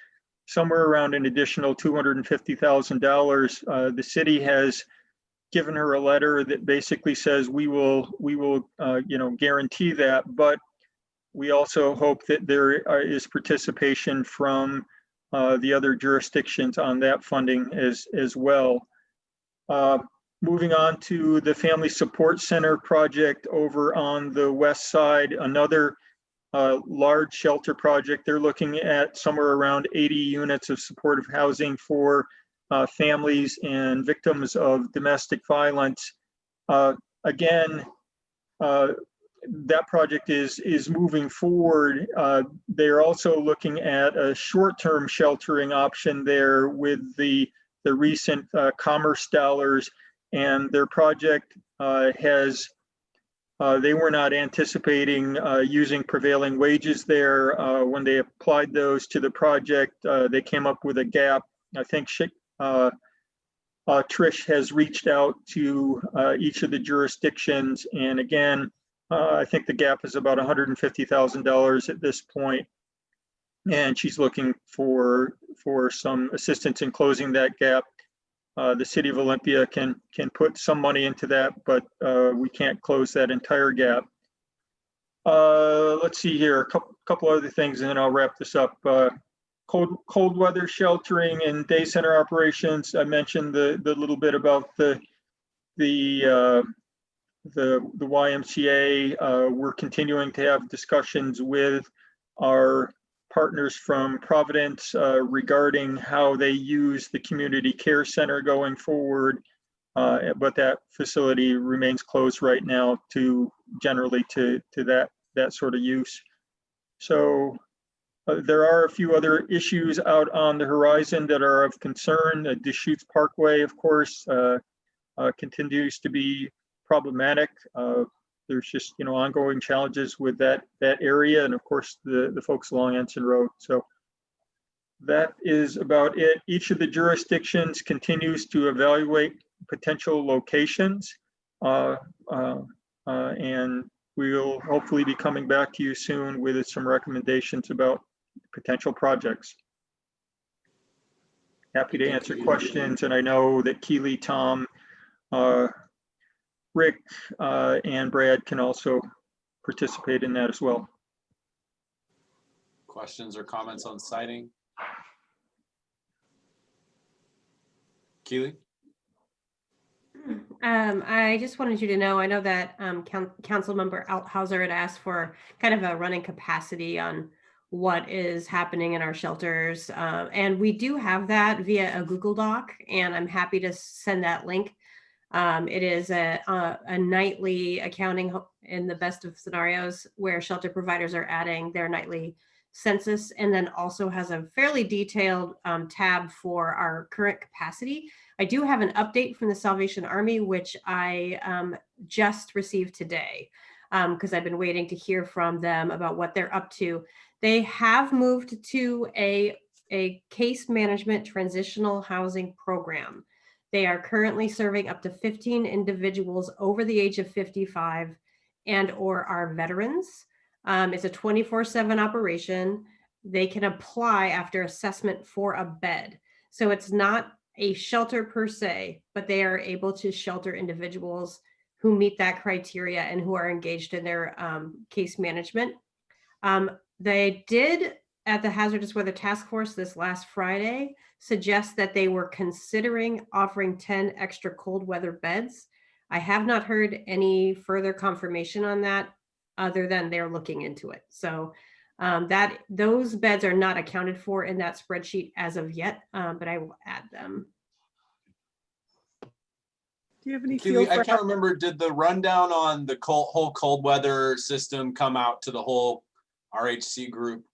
somewhere around an additional $250,000. The city has given her a letter that basically says we will guarantee that, but we also hope that there is participation from the other jurisdictions on that funding as well. Moving on to the Family Support Center project over on the west side, another large shelter project. They're looking at somewhere around 80 units of supportive housing for families and victims of domestic violence. Again, that project is moving forward. They're also looking at a short-term sheltering option there with the recent commerce dollars, and their project they were not anticipating using prevailing wages there. When they applied those to the project, they came up with a gap. I think Trish has reached out to each of the jurisdictions, and again, I think the gap is about $150,000 at this point, and she's looking for some assistance in closing that gap. The city of Olympia can put some money into that, but we can't close that entire gap. Let's see here, a couple other things, and then I'll wrap this up. Cold weather sheltering and day center operations. I mentioned the little bit about the YMCA. We're continuing to have discussions with our partners from Providence regarding how they use the community care center going forward, but that facility remains closed right now generally to that sort of use. So there are a few other issues out on the horizon that are of concern. Deschutes Parkway, of course, continues to be problematic. There's just ongoing challenges with that area, and of course the folks along Ensign Road. So that is about it. Each of the jurisdictions continues to evaluate potential locations, and we'll hopefully be coming back to you soon with some recommendations about potential projects. Happy to answer questions, and I know that Keely, Tom, Rick, and Brad can also participate in that as well. Questions or comments on siting? Keely? I just wanted you to know, I know that Councilmember Althauser had asked for kind of a running capacity on what is happening in our shelters. And we do have that via a Google Doc, and I'm happy to send that link. It is a nightly accounting in the best of scenarios where shelter providers are adding their nightly census, and then also has a fairly detailed tab for our current capacity. I do have an update from the Salvation Army, which I just received today because I've been waiting to hear from them about what they're up to. They have moved to a case management transitional housing program. They are currently serving up to 15 individuals over the age of 55 and or are veterans. It's a 24/7 operation. They can apply after assessment for a bed. So it's not a shelter per se, but they are able to shelter individuals who meet that criteria and who are engaged in their case management. They did, at the Hazardous Weather Task Force this last Friday, suggest that they were considering offering 10 extra cold weather beds. I have not heard any further confirmation on that other than they're looking into it. So that those beds are not accounted for in that spreadsheet as of yet, but I will add them. Do you have any Keely, feel I for can't how, remember, did the rundown on the whole cold weather system come out to the whole RHC group?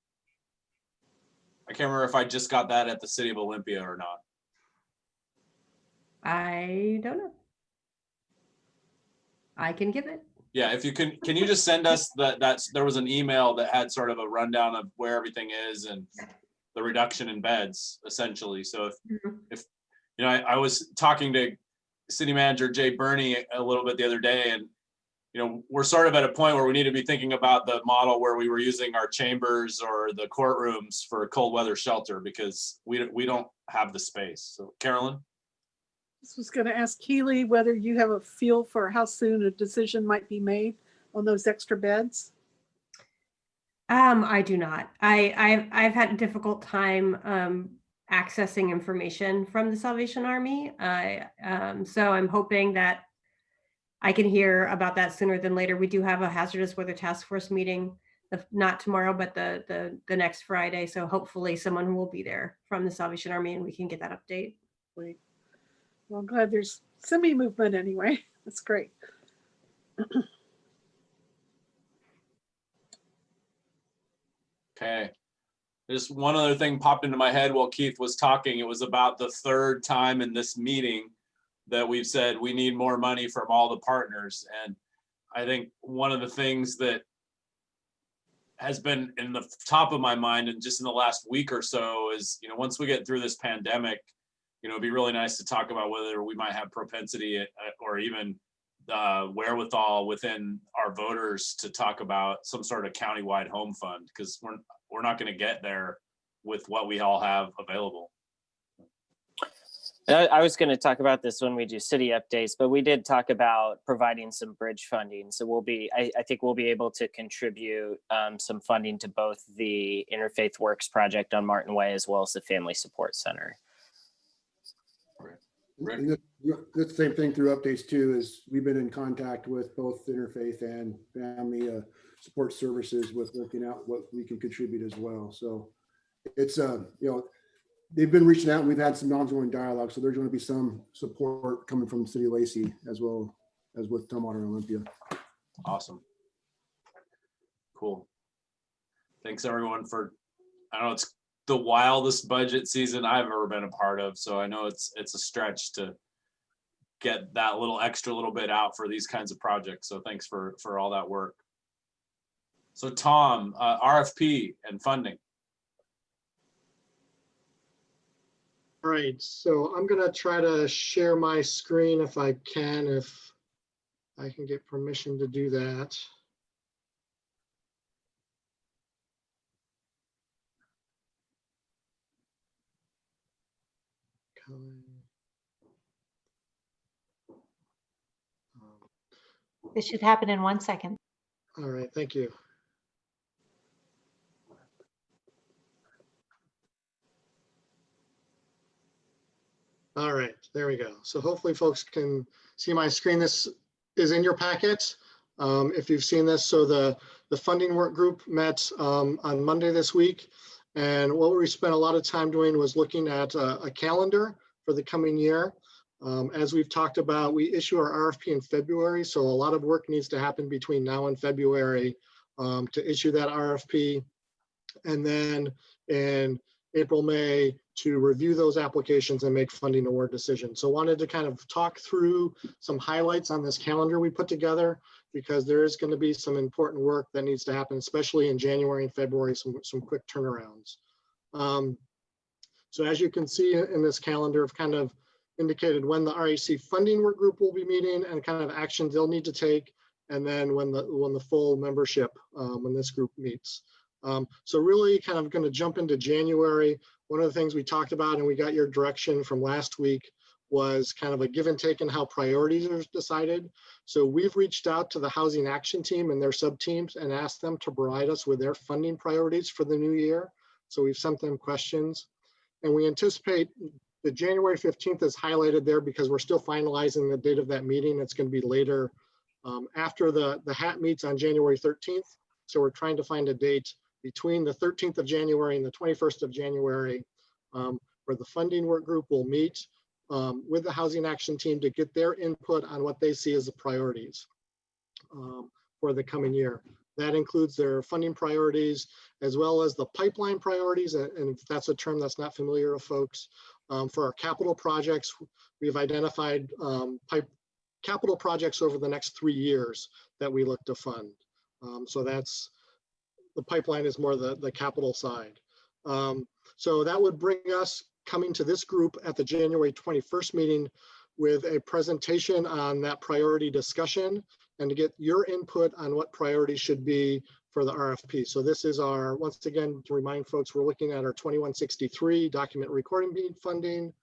I can't remember if I just got that at the City of Olympia or not. I don't know. I can give it. Yeah, if you can you just send us there was an email that had sort of a rundown of where everything is and the reduction in beds, essentially. So if you know, I was talking to City Manager Jay Burney a little bit the other day, and you know, we're sort of at a point where we need to be thinking about the model where we were using our chambers or the courtrooms for cold weather shelter, because we don't have the space. So Carolyn? I was going to ask Keely whether you have a feel for how soon a decision might be made on those extra beds. I do not. I've had a difficult time accessing information from the Salvation Army. So I'm hoping that I can hear about that sooner than later. We do have a hazardous weather task force meeting, not tomorrow, but the next Friday. So hopefully someone will be there from the Salvation Army and we can get that update. Great. Well, I'm glad there's semi-movement anyway. That's great. Okay. Just one other thing popped into my head while Keith was talking. It was about the third time in this meeting that we've said we need more money from all the partners. And I think one of the things that has been in the top of my mind and just in the last week or so is, you know, once we get through this pandemic, you know, it'd be really nice to talk about whether we might have propensity or even wherewithal within our voters to talk about some sort of countywide home fund, because we're not going to get there with what we all have available. I was going to talk about this when we do city updates, but we did talk about providing some bridge funding. So I think we'll be able to contribute some funding to both the Interfaith Works project on Martin Way as well as the Family Support Center. The same thing through updates too, is we've been in contact with both Interfaith and Family Support Services with looking at what we can contribute as well. So it's, you know, they've been reaching out and we've had some ongoing dialogue. So there's going to be some support coming from City of Lacey as well as with Tumwater and Olympia. Awesome. Cool. Thanks everyone for, I know it's the wildest budget season I've ever been a part of. So I know it's a stretch to get that little bit out for these kinds of projects. So thanks for all that work. So Tom, RFP and funding. All right, so I'm gonna try to share my screen if I can get permission to do that. This should happen in 1 second. All right, thank you. All right, there we go. So hopefully folks can see my screen. This is in your packet. If you've seen this, so the funding work group met on Monday this week. And what we spent a lot of time doing was looking at a calendar for the coming year. As we've talked about, we issue our RFP in February. So a lot of work needs to happen between now and February to issue that RFP. And then in April, May, to review those applications and make funding award decisions. So wanted to kind of talk through some highlights on this calendar we put together, because there is going to be some important work that needs to happen, especially in January and February, some quick turnarounds. So as you can see in this calendar of kind of indicated when the REC funding work group will be meeting and kind of actions they'll need to take, and then when the full membership, when this group meets. So really kind of going to jump into January. One of the things we talked about, and we got your direction from last week, was kind of a give and take in how priorities are decided. So we've reached out to the Housing Action Team and their sub-teams and asked them to provide us with their funding priorities for the new year. So we've sent them questions, and we anticipate the January 15th is highlighted there because we're still finalizing the date of that meeting. It's going to be later after the HAT meets on January 13th. So we're trying to find a date between the 13th of January and the 21st of January where the funding work group will meet with the Housing Action Team to get their input on what they see as the priorities for the coming year. That includes their funding priorities as well as the pipeline priorities. And if that's a term that's not familiar to folks, for our capital projects, we've identified capital projects over the next 3 years that we look to fund. So that's, the pipeline is more the capital side. So that would bring us coming to this group at the January 21st meeting with a presentation on that priority discussion and to get your input on what priorities should be for the RFP. So this is our, once again, to remind folks, we're looking at our 2163 document recording bead funding,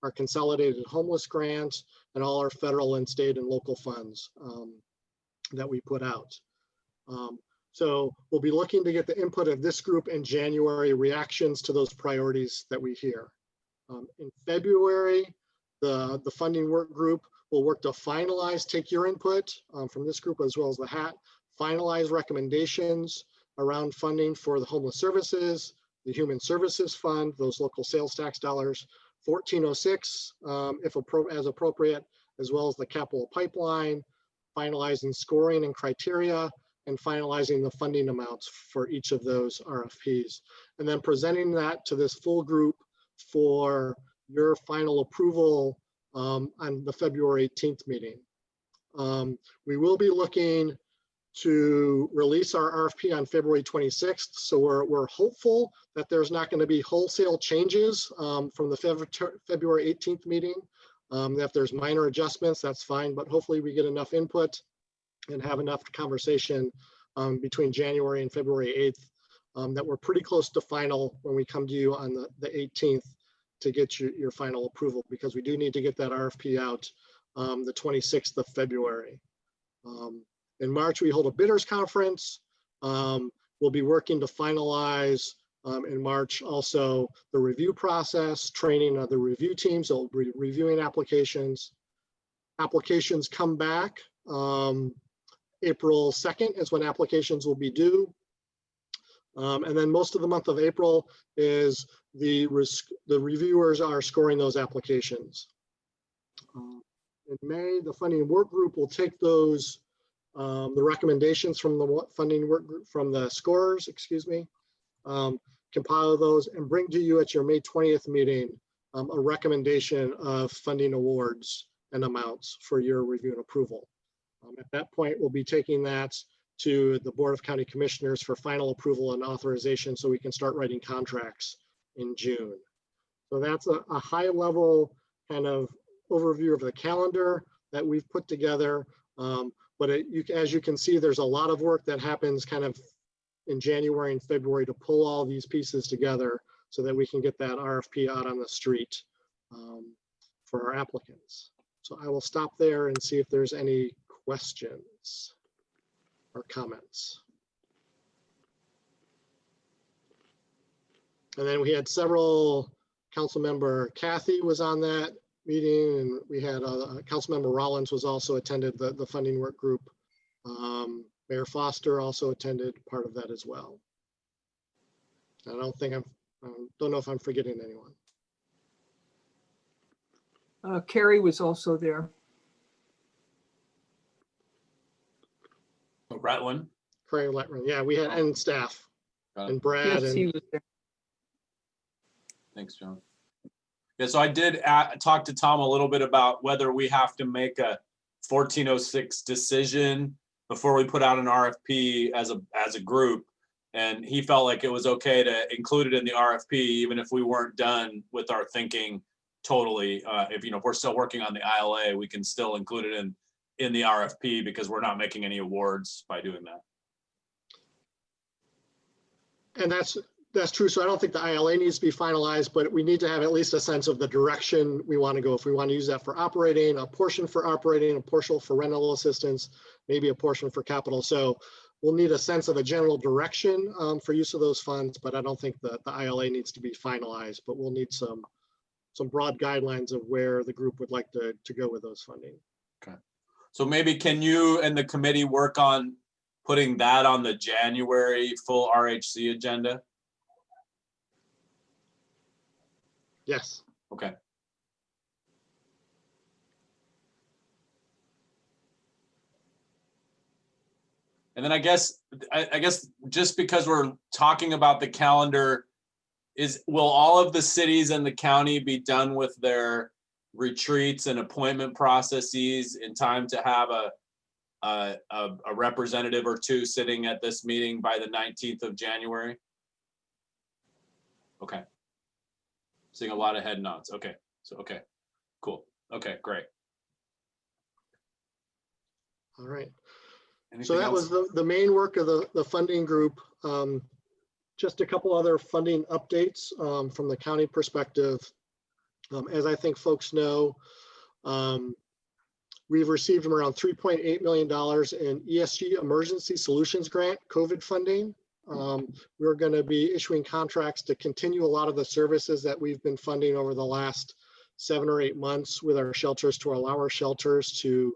our consolidated homeless grant, and all our federal and state and local funds that we put out. So we'll be looking to get the input of this group in January, reactions to those priorities that we hear. In February, the funding work group will work to finalize, take your input from this group as well as the HAT, finalize recommendations around funding for the homeless services, the human services fund, those local sales tax dollars, 1406 as appropriate, as well as the capital pipeline, finalizing scoring and criteria, and finalizing the funding amounts for each of those RFPs, and then presenting that to this full group for your final approval on the February 18th meeting. We will be looking to release our RFP on February 26th. So we're hopeful that there's not going to be wholesale changes from the February 18th meeting. If there's minor adjustments, that's fine, but hopefully we get enough input and have enough conversation between January and February 8th that we're pretty close to final when we come to you on the 18th to get your final approval, because we do need to get that RFP out the 26th of February. In March, we hold a bidders conference. We'll be working to finalize in March also the review process, training of the review teams. So we'll be reviewing applications. Applications come back. April 2nd is when applications will be due. And then most of the month of April is the reviewers are scoring those applications. In May, the funding work group will take those, the recommendations from the funding work group, from the scorers, excuse me, compile those and bring to you at your May 20th meeting a recommendation of funding awards and amounts for your review and approval. At that point, we'll be taking that to the Board of County Commissioners for final approval and authorization so we can start writing contracts in June. So that's a high level kind of overview of the calendar that we've put together. But as you can see, there's a lot of work that happens kind of in January and February to pull all these pieces together so that we can get that RFP out on the street for our applicants. So I will stop there and see if there's any questions or comments. And then we had several, Councilmember Kathy was on that meeting, and we had Councilmember Rollins was also attended the funding work group. Mayor Foster also attended part of that as well. I don't know if I'm forgetting anyone. Carrie was also there. Ratwin. Craig Letman. Yeah, we had and staff and Brad. Yes, he was there. Thanks, John. Yeah, so I did talk to Tom a little bit about whether we have to make a 1406 decision before we put out an RFP as a group, and he felt like it was okay to include it in the RFP even if we weren't done with our thinking totally, if we're still working on the ILA, we can still include it in the RFP because we're not making any awards by doing that. And that's true. So I don't think the ILA needs to be finalized, but we need to have at least a sense of the direction we want to go. If we want to use that for operating, a portion for operating, a portion for rental assistance, maybe a portion for capital. So we'll need a sense of a general direction for use of those funds, but I don't think the ILA needs to be finalized, but we'll need some broad guidelines of where the group would like to go with those funding. Okay. So maybe can you and the committee work on putting that on the January full RHC agenda? Yes. Okay. And then I guess just because we're talking about the calendar, will all of the cities and the county be done with their retreats and appointment processes in time to have a representative or two sitting at this meeting by the 19th of January? Okay. Seeing a lot of head nods. Okay. So, okay, cool. Okay, great. All right. Anything So that else? was the main work of the funding group. Just a couple other funding updates from the county perspective. As I think folks know, we've received around $3.8 million in ESG Emergency Solutions Grant COVID funding. We're going to be issuing contracts to continue a lot of the services that we've been funding over the last 7 or 8 months with our shelters to allow our shelters to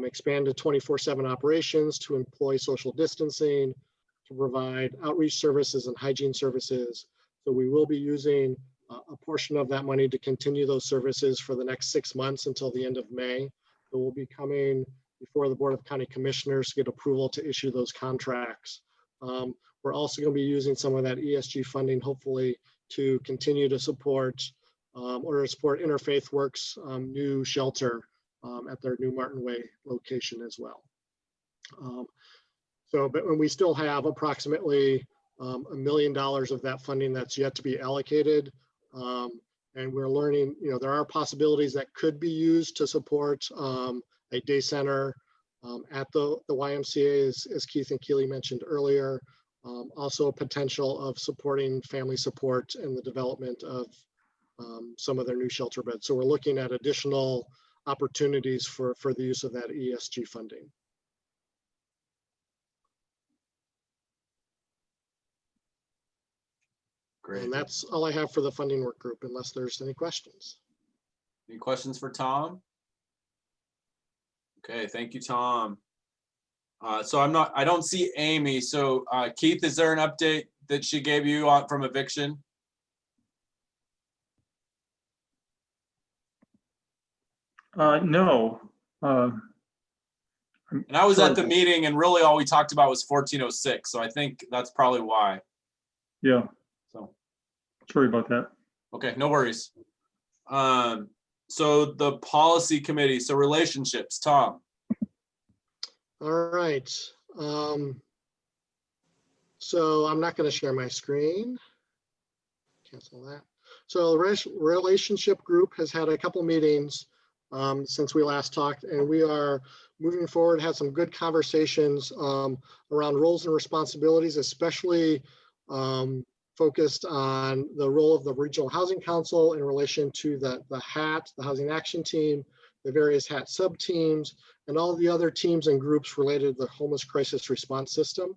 expand to 24/7 operations, to employ social distancing, to provide outreach services and hygiene services. So we will be using a portion of that money to continue those services for the next 6 months until the end of May. So we'll be coming before the Board of County Commissioners to get approval to issue those contracts. We're also going to be using some of that ESG funding, hopefully, to continue to support or support Interfaith Works' new shelter at their new Martin Way location as well. But when we still have approximately $1 million of that funding that's yet to be allocated. And we're learning, there are possibilities that could be used to support a day center at the YMCA, as Keith and Keely mentioned earlier. Also a potential of supporting family support and the development of some of their new shelter beds. So we're looking at additional opportunities for the use of that ESG funding. Great. And that's all I have for the funding work group, unless there's any questions. Any questions for Tom? Okay, thank you, Tom. So I don't see Amy. So Keith, is there an update that she gave you from eviction? No. And I was at the meeting and really all we talked about was 1406. So I think that's probably why. Yeah. So. Sorry about that. Okay, no worries. So the policy committee, so relationships, Tom. All right. So I'm not going to share my screen. Cancel that. So the relationship group has had a couple meetings since we last talked, and we are moving forward, had some good conversations around roles and responsibilities, especially focused on the role of the Regional Housing Council in relation to the HAT, the Housing Action Team, the various HAT sub-teams, and all the other teams and groups related to the homeless crisis response system.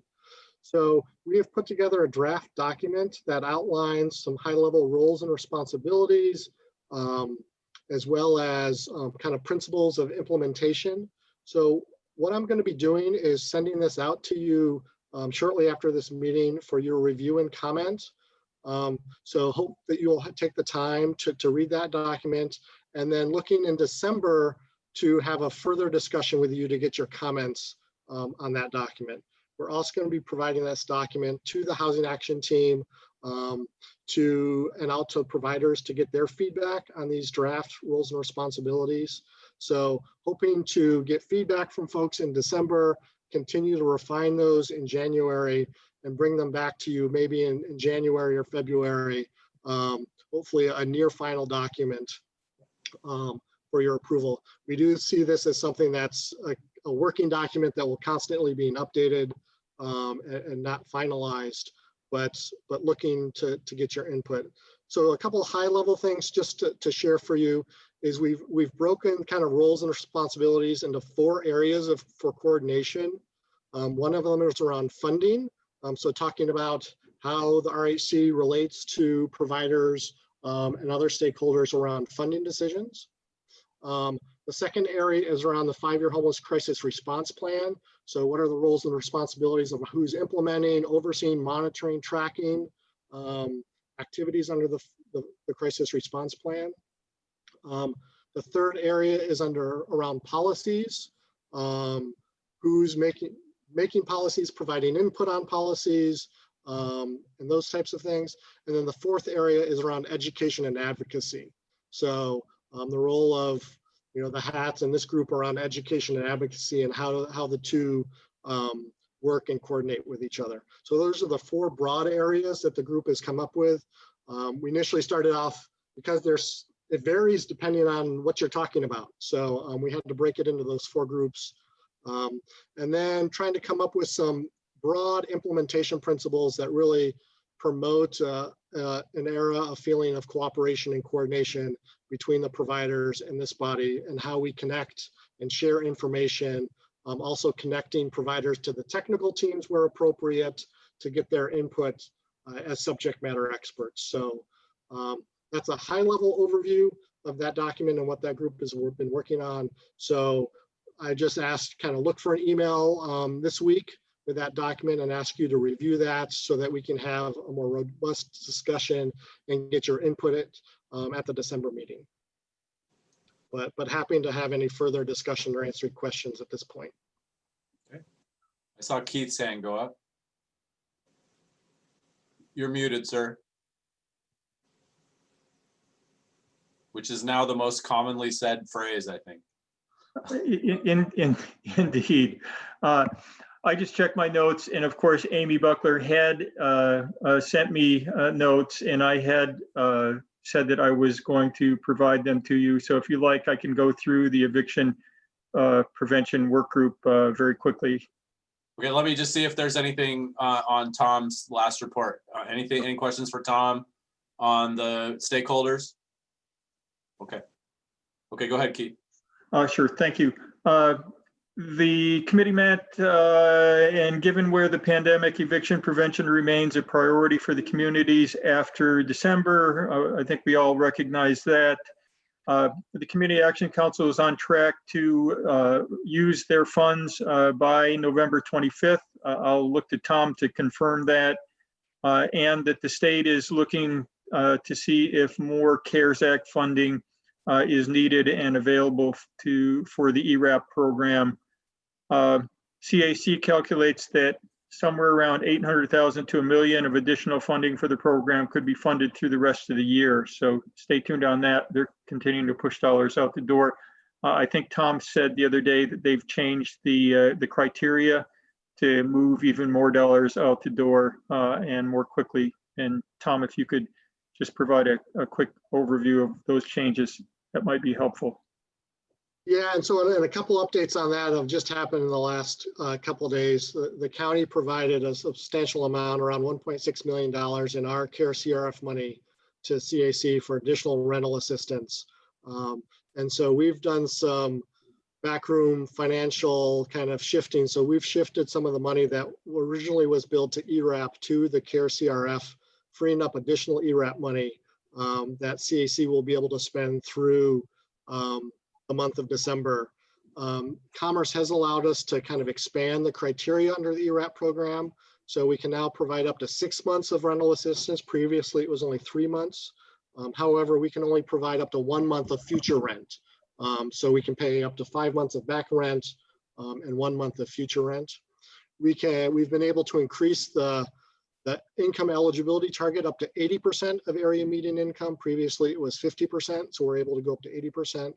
So we have put together a draft document that outlines some high-level roles and responsibilities, as well as kind of principles of implementation. So what I'm going to be doing is sending this out to you shortly after this meeting for your review and comment. So hope that you'll take the time to read that document, and then looking in December to have a further discussion with you to get your comments on that document. We're also going to be providing this document to the Housing Action Team and out to providers to get their feedback on these draft roles and responsibilities. So hoping to get feedback from folks in December, continue to refine those in January, and bring them back to you maybe in January or February, hopefully a near final document for your approval. We do see this as something that's a working document that will constantly be updated and not finalized, but looking to get your input. So a couple of high level things just to share for you is we've broken kind of roles and responsibilities into 4 areas for coordination. One of them is around funding. So talking about how the RHC relates to providers and other stakeholders around funding decisions. The second area is around the 5-year homeless crisis response plan. So what are the roles and responsibilities of who's implementing, overseeing, monitoring, tracking activities under the crisis response plan. The third area is around policies. Who's making policies, providing input on policies, and those types of things. And then the fourth area is around education and advocacy. So the role of the hats in this group around education and advocacy and how the two work and coordinate with each other. So those are the 4 broad areas that the group has come up with. We initially started off because it varies depending on what you're talking about. So we had to break it into those 4 groups. And then trying to come up with some broad implementation principles that really promote an era of feeling of cooperation and coordination between the providers and this body, and how we connect and share information. Also connecting providers to the technical teams where appropriate to get their input as subject matter experts. So that's a high level overview of that document and what that group has been working on. So I just asked, kind of look for an email this week with that document and ask you to review that so that we can have a more robust discussion and get your input at the December meeting. But happy to have any further discussion or answer questions at this point. Okay. I saw Keith's hand go up. You're muted, sir. Which is now the most commonly said phrase, I think. Indeed. I just checked my notes, and of course, Amy Buckler had sent me notes, and I had said that I was going to provide them to you. So if you like, I can go through the eviction prevention work group very quickly. Okay, let me just see if there's anything on Tom's last report. Any questions for Tom on the stakeholders? Okay. Okay, go ahead, Keith. Sure, thank you. The committee met, and given where the pandemic, eviction prevention remains a priority for the communities after December, I think we all recognize that. The Community Action Council is on track to use their funds by November 25th. I'll look to Tom to confirm that, and that the state is looking to see if more CARES Act funding is needed and available for the ERAP program. CAC calculates that somewhere around 800,000 to $1 million of additional funding for the program could be funded through the rest of the year. So stay tuned on that. They're continuing to push dollars out the door. I think Tom said the other day that they've changed the criteria to move even more dollars out the door and more quickly. And Tom, if you could just provide a quick overview of those changes, that might be helpful. Yeah, and so and a couple updates on that have just happened in the last couple of days. The county provided a substantial amount, around $1.6 million in our CARE CRF money to CAC for additional rental assistance. And so we've done some backroom financial kind of shifting. So we've shifted some of the money that originally was billed to ERAP to the CARE CRF, freeing up additional ERAP money that CAC will be able to spend through the month of December. Commerce has allowed us to kind of expand the criteria under the ERAP program. So we can now provide up to 6 months of rental assistance. Previously, it was only 3 months. However, we can only provide up to 1 month of future rent. So we can pay up to 5 months of back rent and 1 month of future rent. We've been able to increase the income eligibility target up to 80% of area median income. Previously, it was 50%, so we're able to go up to 80%.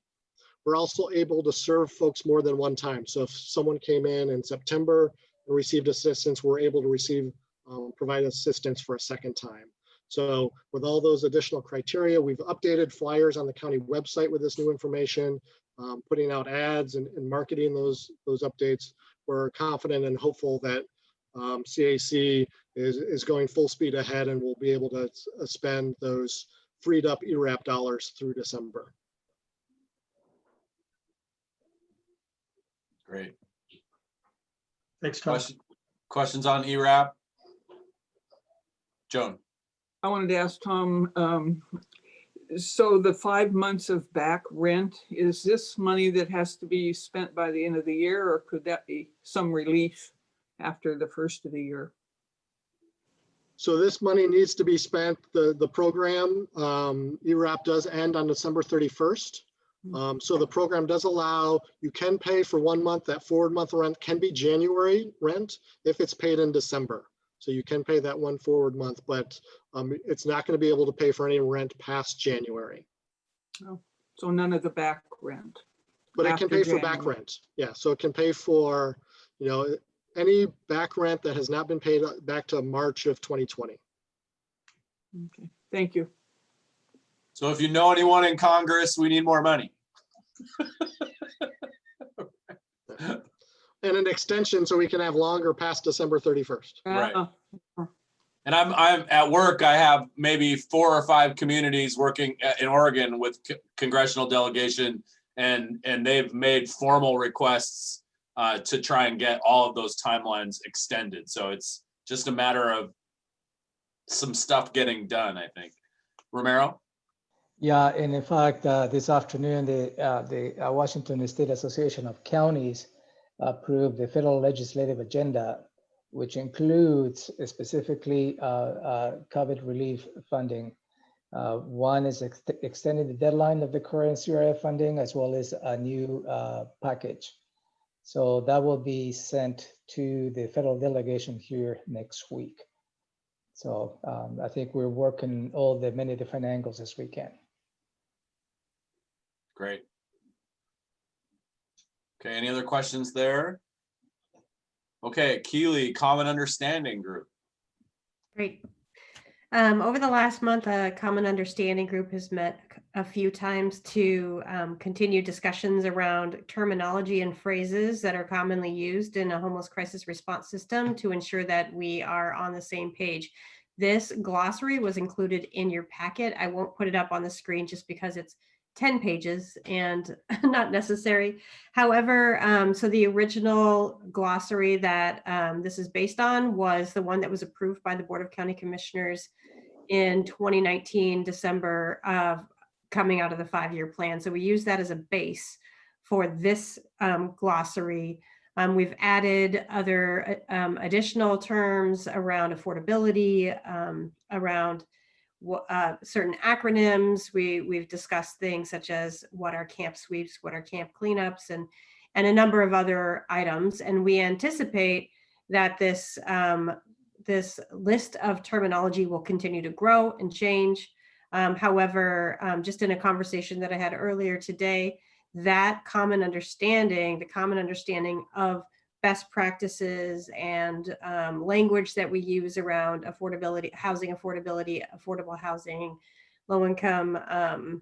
We're also able to serve folks more than one time. So if someone came in September and received assistance, we're able to provide assistance for a second time. So with all those additional criteria, we've updated flyers on the county website with this new information, putting out ads and marketing those updates. We're confident and hopeful that CAC is going full speed ahead and will be able to spend those freed up ERAP dollars through December. Great. Thanks, Tom. Questions on ERAP? Joan. I wanted to ask Tom, so the 5 months of back rent, is this money that has to be spent by the end of the year, or could that be some relief after the first of the year? So this money needs to be spent. The program, ERAP does end on December 31st. So the program does allow, you can pay for 1 month. That forward month rent can be January rent if it's paid in December. So you can pay that one forward month, but it's not going to be able to pay for any rent past January. Oh, so none of the back rent. But it can after pay for back January. rent. Yeah, so it can pay for, any back rent that has not been paid back to March of 2020. Okay, thank you. So if you know anyone in Congress, we need more money. And an extension so we can have longer past December 31st. Right. Uh, And I'm at work. I have maybe 4 or 5 communities working in Oregon with congressional delegation, and they've made formal requests to try and get all of those timelines extended. So it's just a matter of some stuff getting done, I think. Romero? Yeah, and in fact, this afternoon, the Washington State Association of Counties approved the federal legislative agenda, which includes specifically COVID relief funding. One is extending the deadline of the current CRF funding, as well as a new package. So that will be sent to the federal delegation here next week. So I think we're working all the many different angles as we can. Great. Okay, any other questions there? Okay, Keely, Common Understanding Group. Great. Over the last month, a Common Understanding Group has met a few times to continue discussions around terminology and phrases that are commonly used in a homeless crisis response system to ensure that we are on the same page. This glossary was included in your packet. I won't put it up on the screen just because it's 10 pages and not necessary. However, so the original glossary that this is based on was the one that was approved by the Board of County Commissioners in 2019, December, of coming out of the 5-year plan. So we use that as a base for this glossary. We've added other additional terms around affordability, around certain acronyms. We've discussed things such as what are camp sweeps, what are camp cleanups, and a number of other items. And we anticipate that this list of terminology will continue to grow and change. However, just in a conversation that I had earlier today, that common understanding, the common understanding of best practices and language that we use around affordability, housing affordability, affordable housing, low-income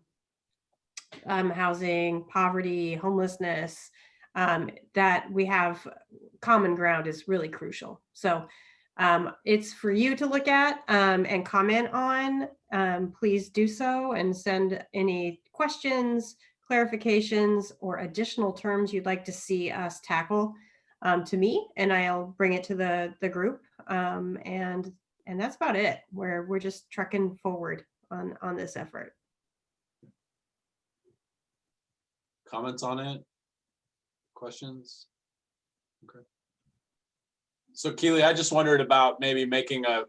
housing, poverty, homelessness, that we have common ground is really crucial. So it's for you to look at and comment on. Please do so and send any questions, clarifications, or additional terms you'd like to see us tackle to me, and I'll bring it to the group. And that's about it. We're just trucking forward on this effort. Comments on it? Questions? Okay. So Keely, I just wondered about maybe making a,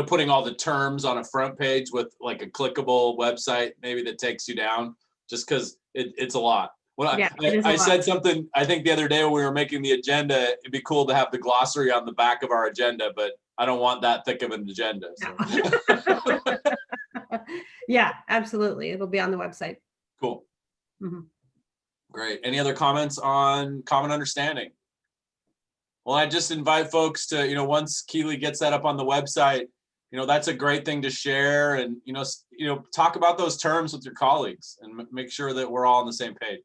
putting all the terms on a front page with like a clickable website, maybe that takes you down, just because it's a lot. Well, Yeah, I said something, I think the other day when we were making the agenda, it'd be cool to have the glossary on the back of our agenda, but I don't want that thick of an agenda. So. Yeah, absolutely. It'll be on the website. Cool. Mm-hmm. Great. Any other comments on Common Understanding? Well, I just invite folks to, once Keely gets that up on the website, that's a great thing to share, and talk about those terms with your colleagues and make sure that we're all on the same page.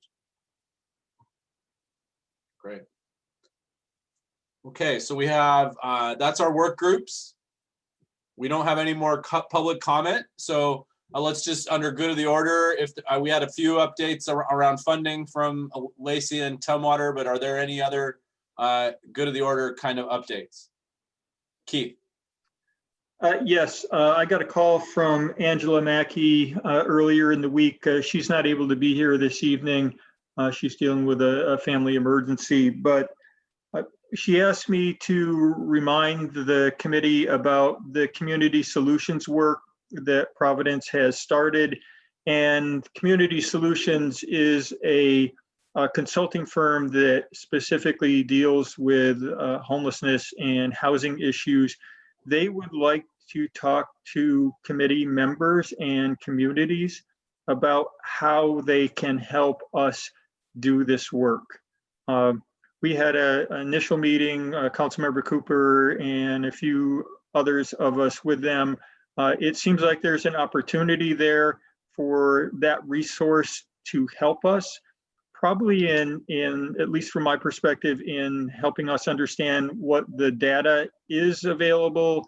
Great. Okay, so we have that's our work groups. We don't have any more public comment, so let's just, under good of the order, if we had a few updates around funding from Lacey and Tumwater, but are there any other good of the order kind of updates? Keith. Yes, I got a call from Angela Mackey earlier in the week. She's not able to be here this evening. She's dealing with a family emergency, but she asked me to remind the committee about the community solutions work that Providence has started. And Community Solutions is a consulting firm that specifically deals with homelessness and housing issues. They would like to talk to committee members and communities about how they can help us do this work. We had an initial meeting, Councilmember Cooper and a few others of us with them. It seems like there's an opportunity there for that resource to help us, probably in at least from my perspective, in helping us understand what the data is available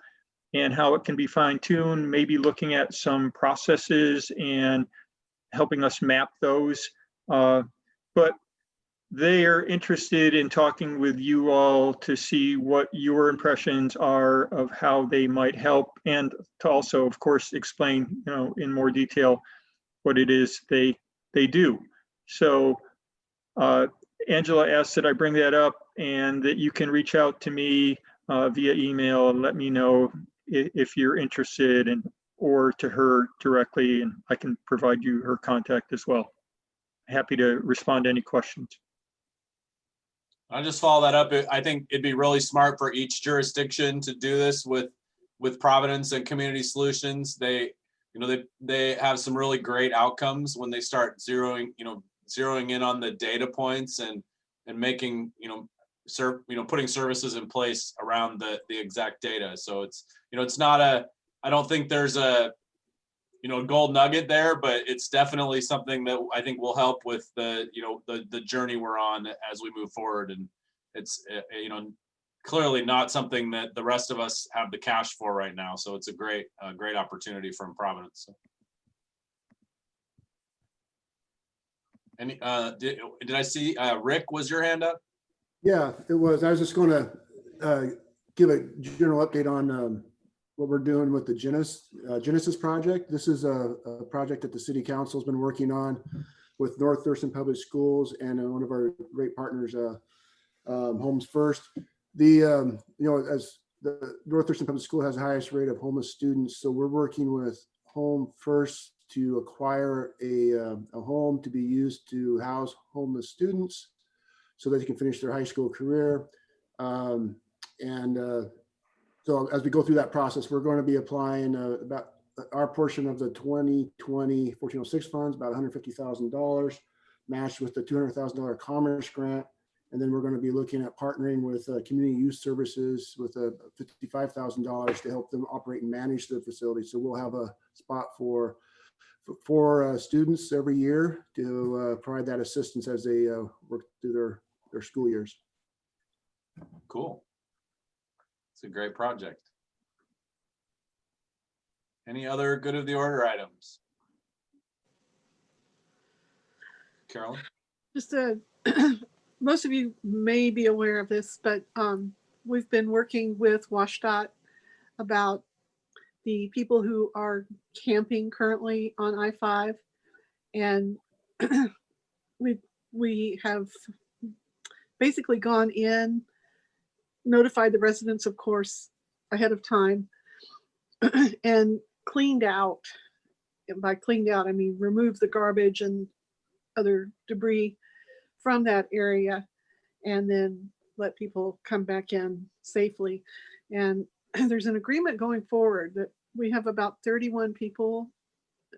and how it can be fine-tuned, maybe looking at some processes and helping us map those. But they are interested in talking with you all to see what your impressions are of how they might help, and to also, of course, explain, in more detail what it is they do. So Angela asked that I bring that up and that you can reach out to me via email and let me know if you're interested, or to her directly, and I can provide you her contact as well. Happy to respond to any questions. I'll just follow that up. I think it'd be really smart for each jurisdiction to do this with Providence and Community Solutions. They have some really great outcomes when they start zeroing in on the data points and making, putting services in place around the exact data. So it's not I don't think there's a gold nugget there, but it's definitely something that I think will help with the journey we're on as we move forward. And it's, clearly not something that the rest of us have the cash for right now. So it's a great opportunity from Providence. Any, did I see, Rick, was your hand up? Yeah, it was. I was just going to give a general update on what we're doing with the Genesis project. This is a project that the City Council has been working on with North Thurston Public Schools and one of our great partners, Homes First. As the North Thurston Public School has the highest rate of homeless students, so we're working with Home First to acquire a home to be used to house homeless students so that they can finish their high school career. So as we go through that process, we're going to be applying about our portion of the 2020 1406 funds, about $150,000, matched with the $200,000 Commerce grant. And then we're going to be looking at partnering with Community Youth Services with $55,000 to help them operate and manage the facility. So we'll have a spot for students every year to provide that assistance as they work through their school years. Cool. It's a great project. Any other good of the order items? Carolyn? Just most of you may be aware of this, but we've been working with WashDOT about the people who are camping currently on I-5, and we have basically gone in, notified the residents, of course, ahead of time, and cleaned out. And by cleaned out, I mean removed the garbage and other debris from that area, and then let people come back in safely. And there's an agreement going forward that we have about 31 people,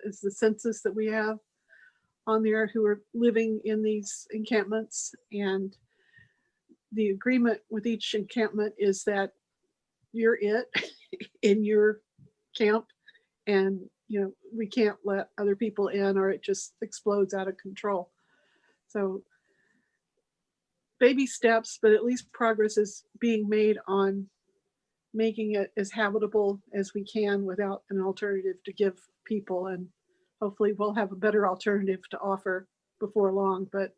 is the census that we have on there, who are living in these encampments. And the agreement with each encampment is that you're it in your camp. And, we can't let other people in or it just explodes out of control. So baby steps, but at least progress is being made on making it as habitable as we can without an alternative to give people. And hopefully we'll have a better alternative to offer before long. But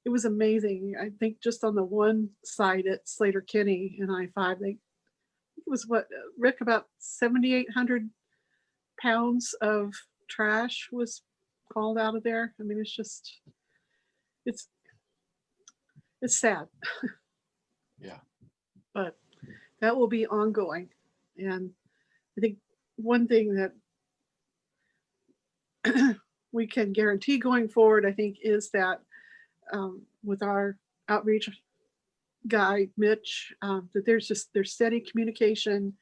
it was amazing. I think just on the one side at Slater Kinney and I-5, it was Rick, about 7,800 pounds of trash was hauled out of there. I mean, it's sad. Yeah. But that will be ongoing. And I think one thing that we can guarantee going forward, I think, is that with our outreach guy, Mitch, that there's steady communication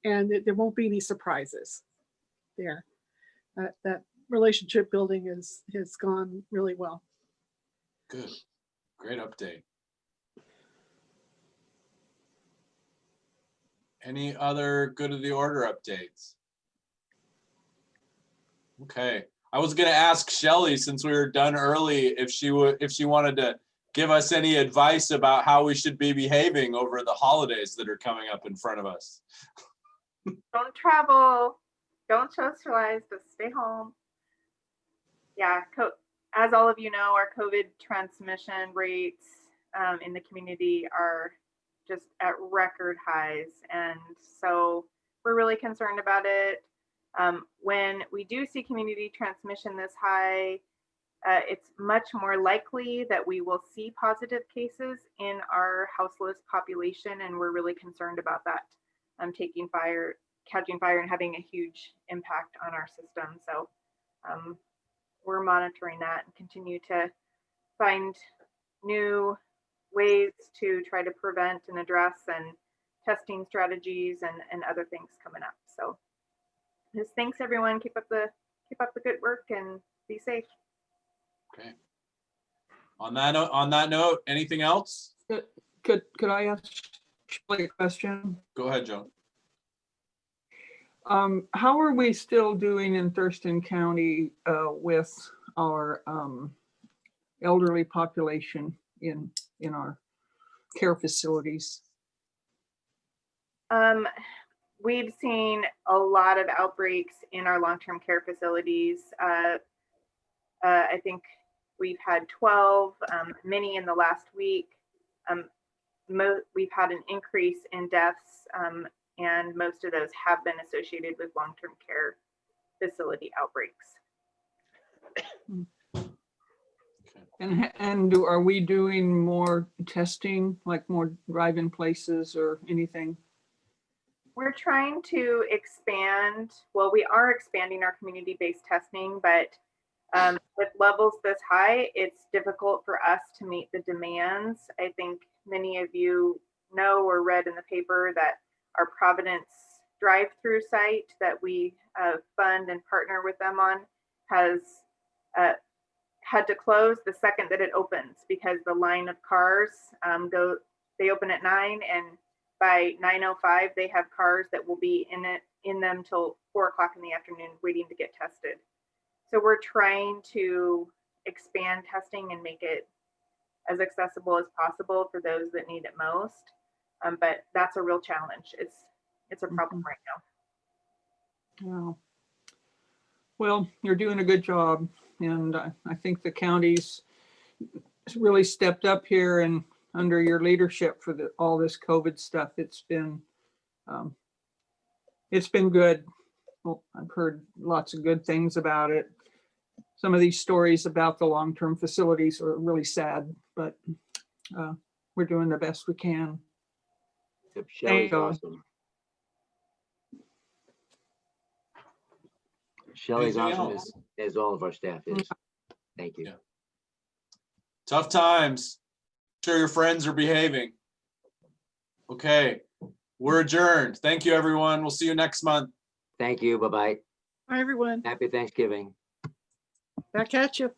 and that there won't be any surprises there. That relationship building has gone really well. Good. Great update. Any other good of the order updates? Okay. I was going to ask Shelley, since we were done early, if she wanted to give us any advice about how we should be behaving over the holidays that are coming up in front of us. Don't travel, don't socialize, just stay home. Yeah, as all of you know, our COVID transmission rates in the community are just at record highs. And so we're really concerned about it. When we do see community transmission this high, it's much more likely that we will see positive cases in our houseless population. And we're really concerned about that catching fire and having a huge impact on our system. So we're monitoring that and continue to find new ways to try to prevent and address, and testing strategies and other things coming up. So just thanks everyone. Keep up the good work and be safe. Okay. On that note, anything else? Could I ask Shelley a question? Go ahead, Joan. How are we still doing in Thurston County with our elderly population in our care facilities? We've seen a lot of outbreaks in our long-term care facilities. I think we've had 12, many in the last week. We've had an increase in deaths, and most of those have been associated with long-term care facility outbreaks. And are we doing more testing, like more drive-in places or anything? We're trying to expand. Well, we are expanding our community-based testing, but with levels this high, it's difficult for us to meet the demands. I think many of you know or read in the paper that our Providence drive-through site that we fund and partner with them on has had to close the second that it opens, because the line of cars they open at 9, and by 9:05 they have cars that will be in them till 4 o'clock in the afternoon waiting to get tested. So we're trying to expand testing and make it as accessible as possible for those that need it most. But that's a real challenge. It's a problem right now. Yeah. Well, you're doing a good job, and I think the county's really stepped up here, and under your leadership for all this COVID stuff, it's been good. Well, I've heard lots of good things about it. Some of these stories about the long-term facilities are really sad, but we're doing the best we can. Shelley's awesome. Shelley's Anything awesome else? as all of our staff is. Thank you. Yeah. Tough times. Sure your friends are behaving. Okay, we're adjourned. Thank you, everyone. We'll see you next month. Thank you. Bye-bye. Bye, everyone. Happy Thanksgiving. Back at you.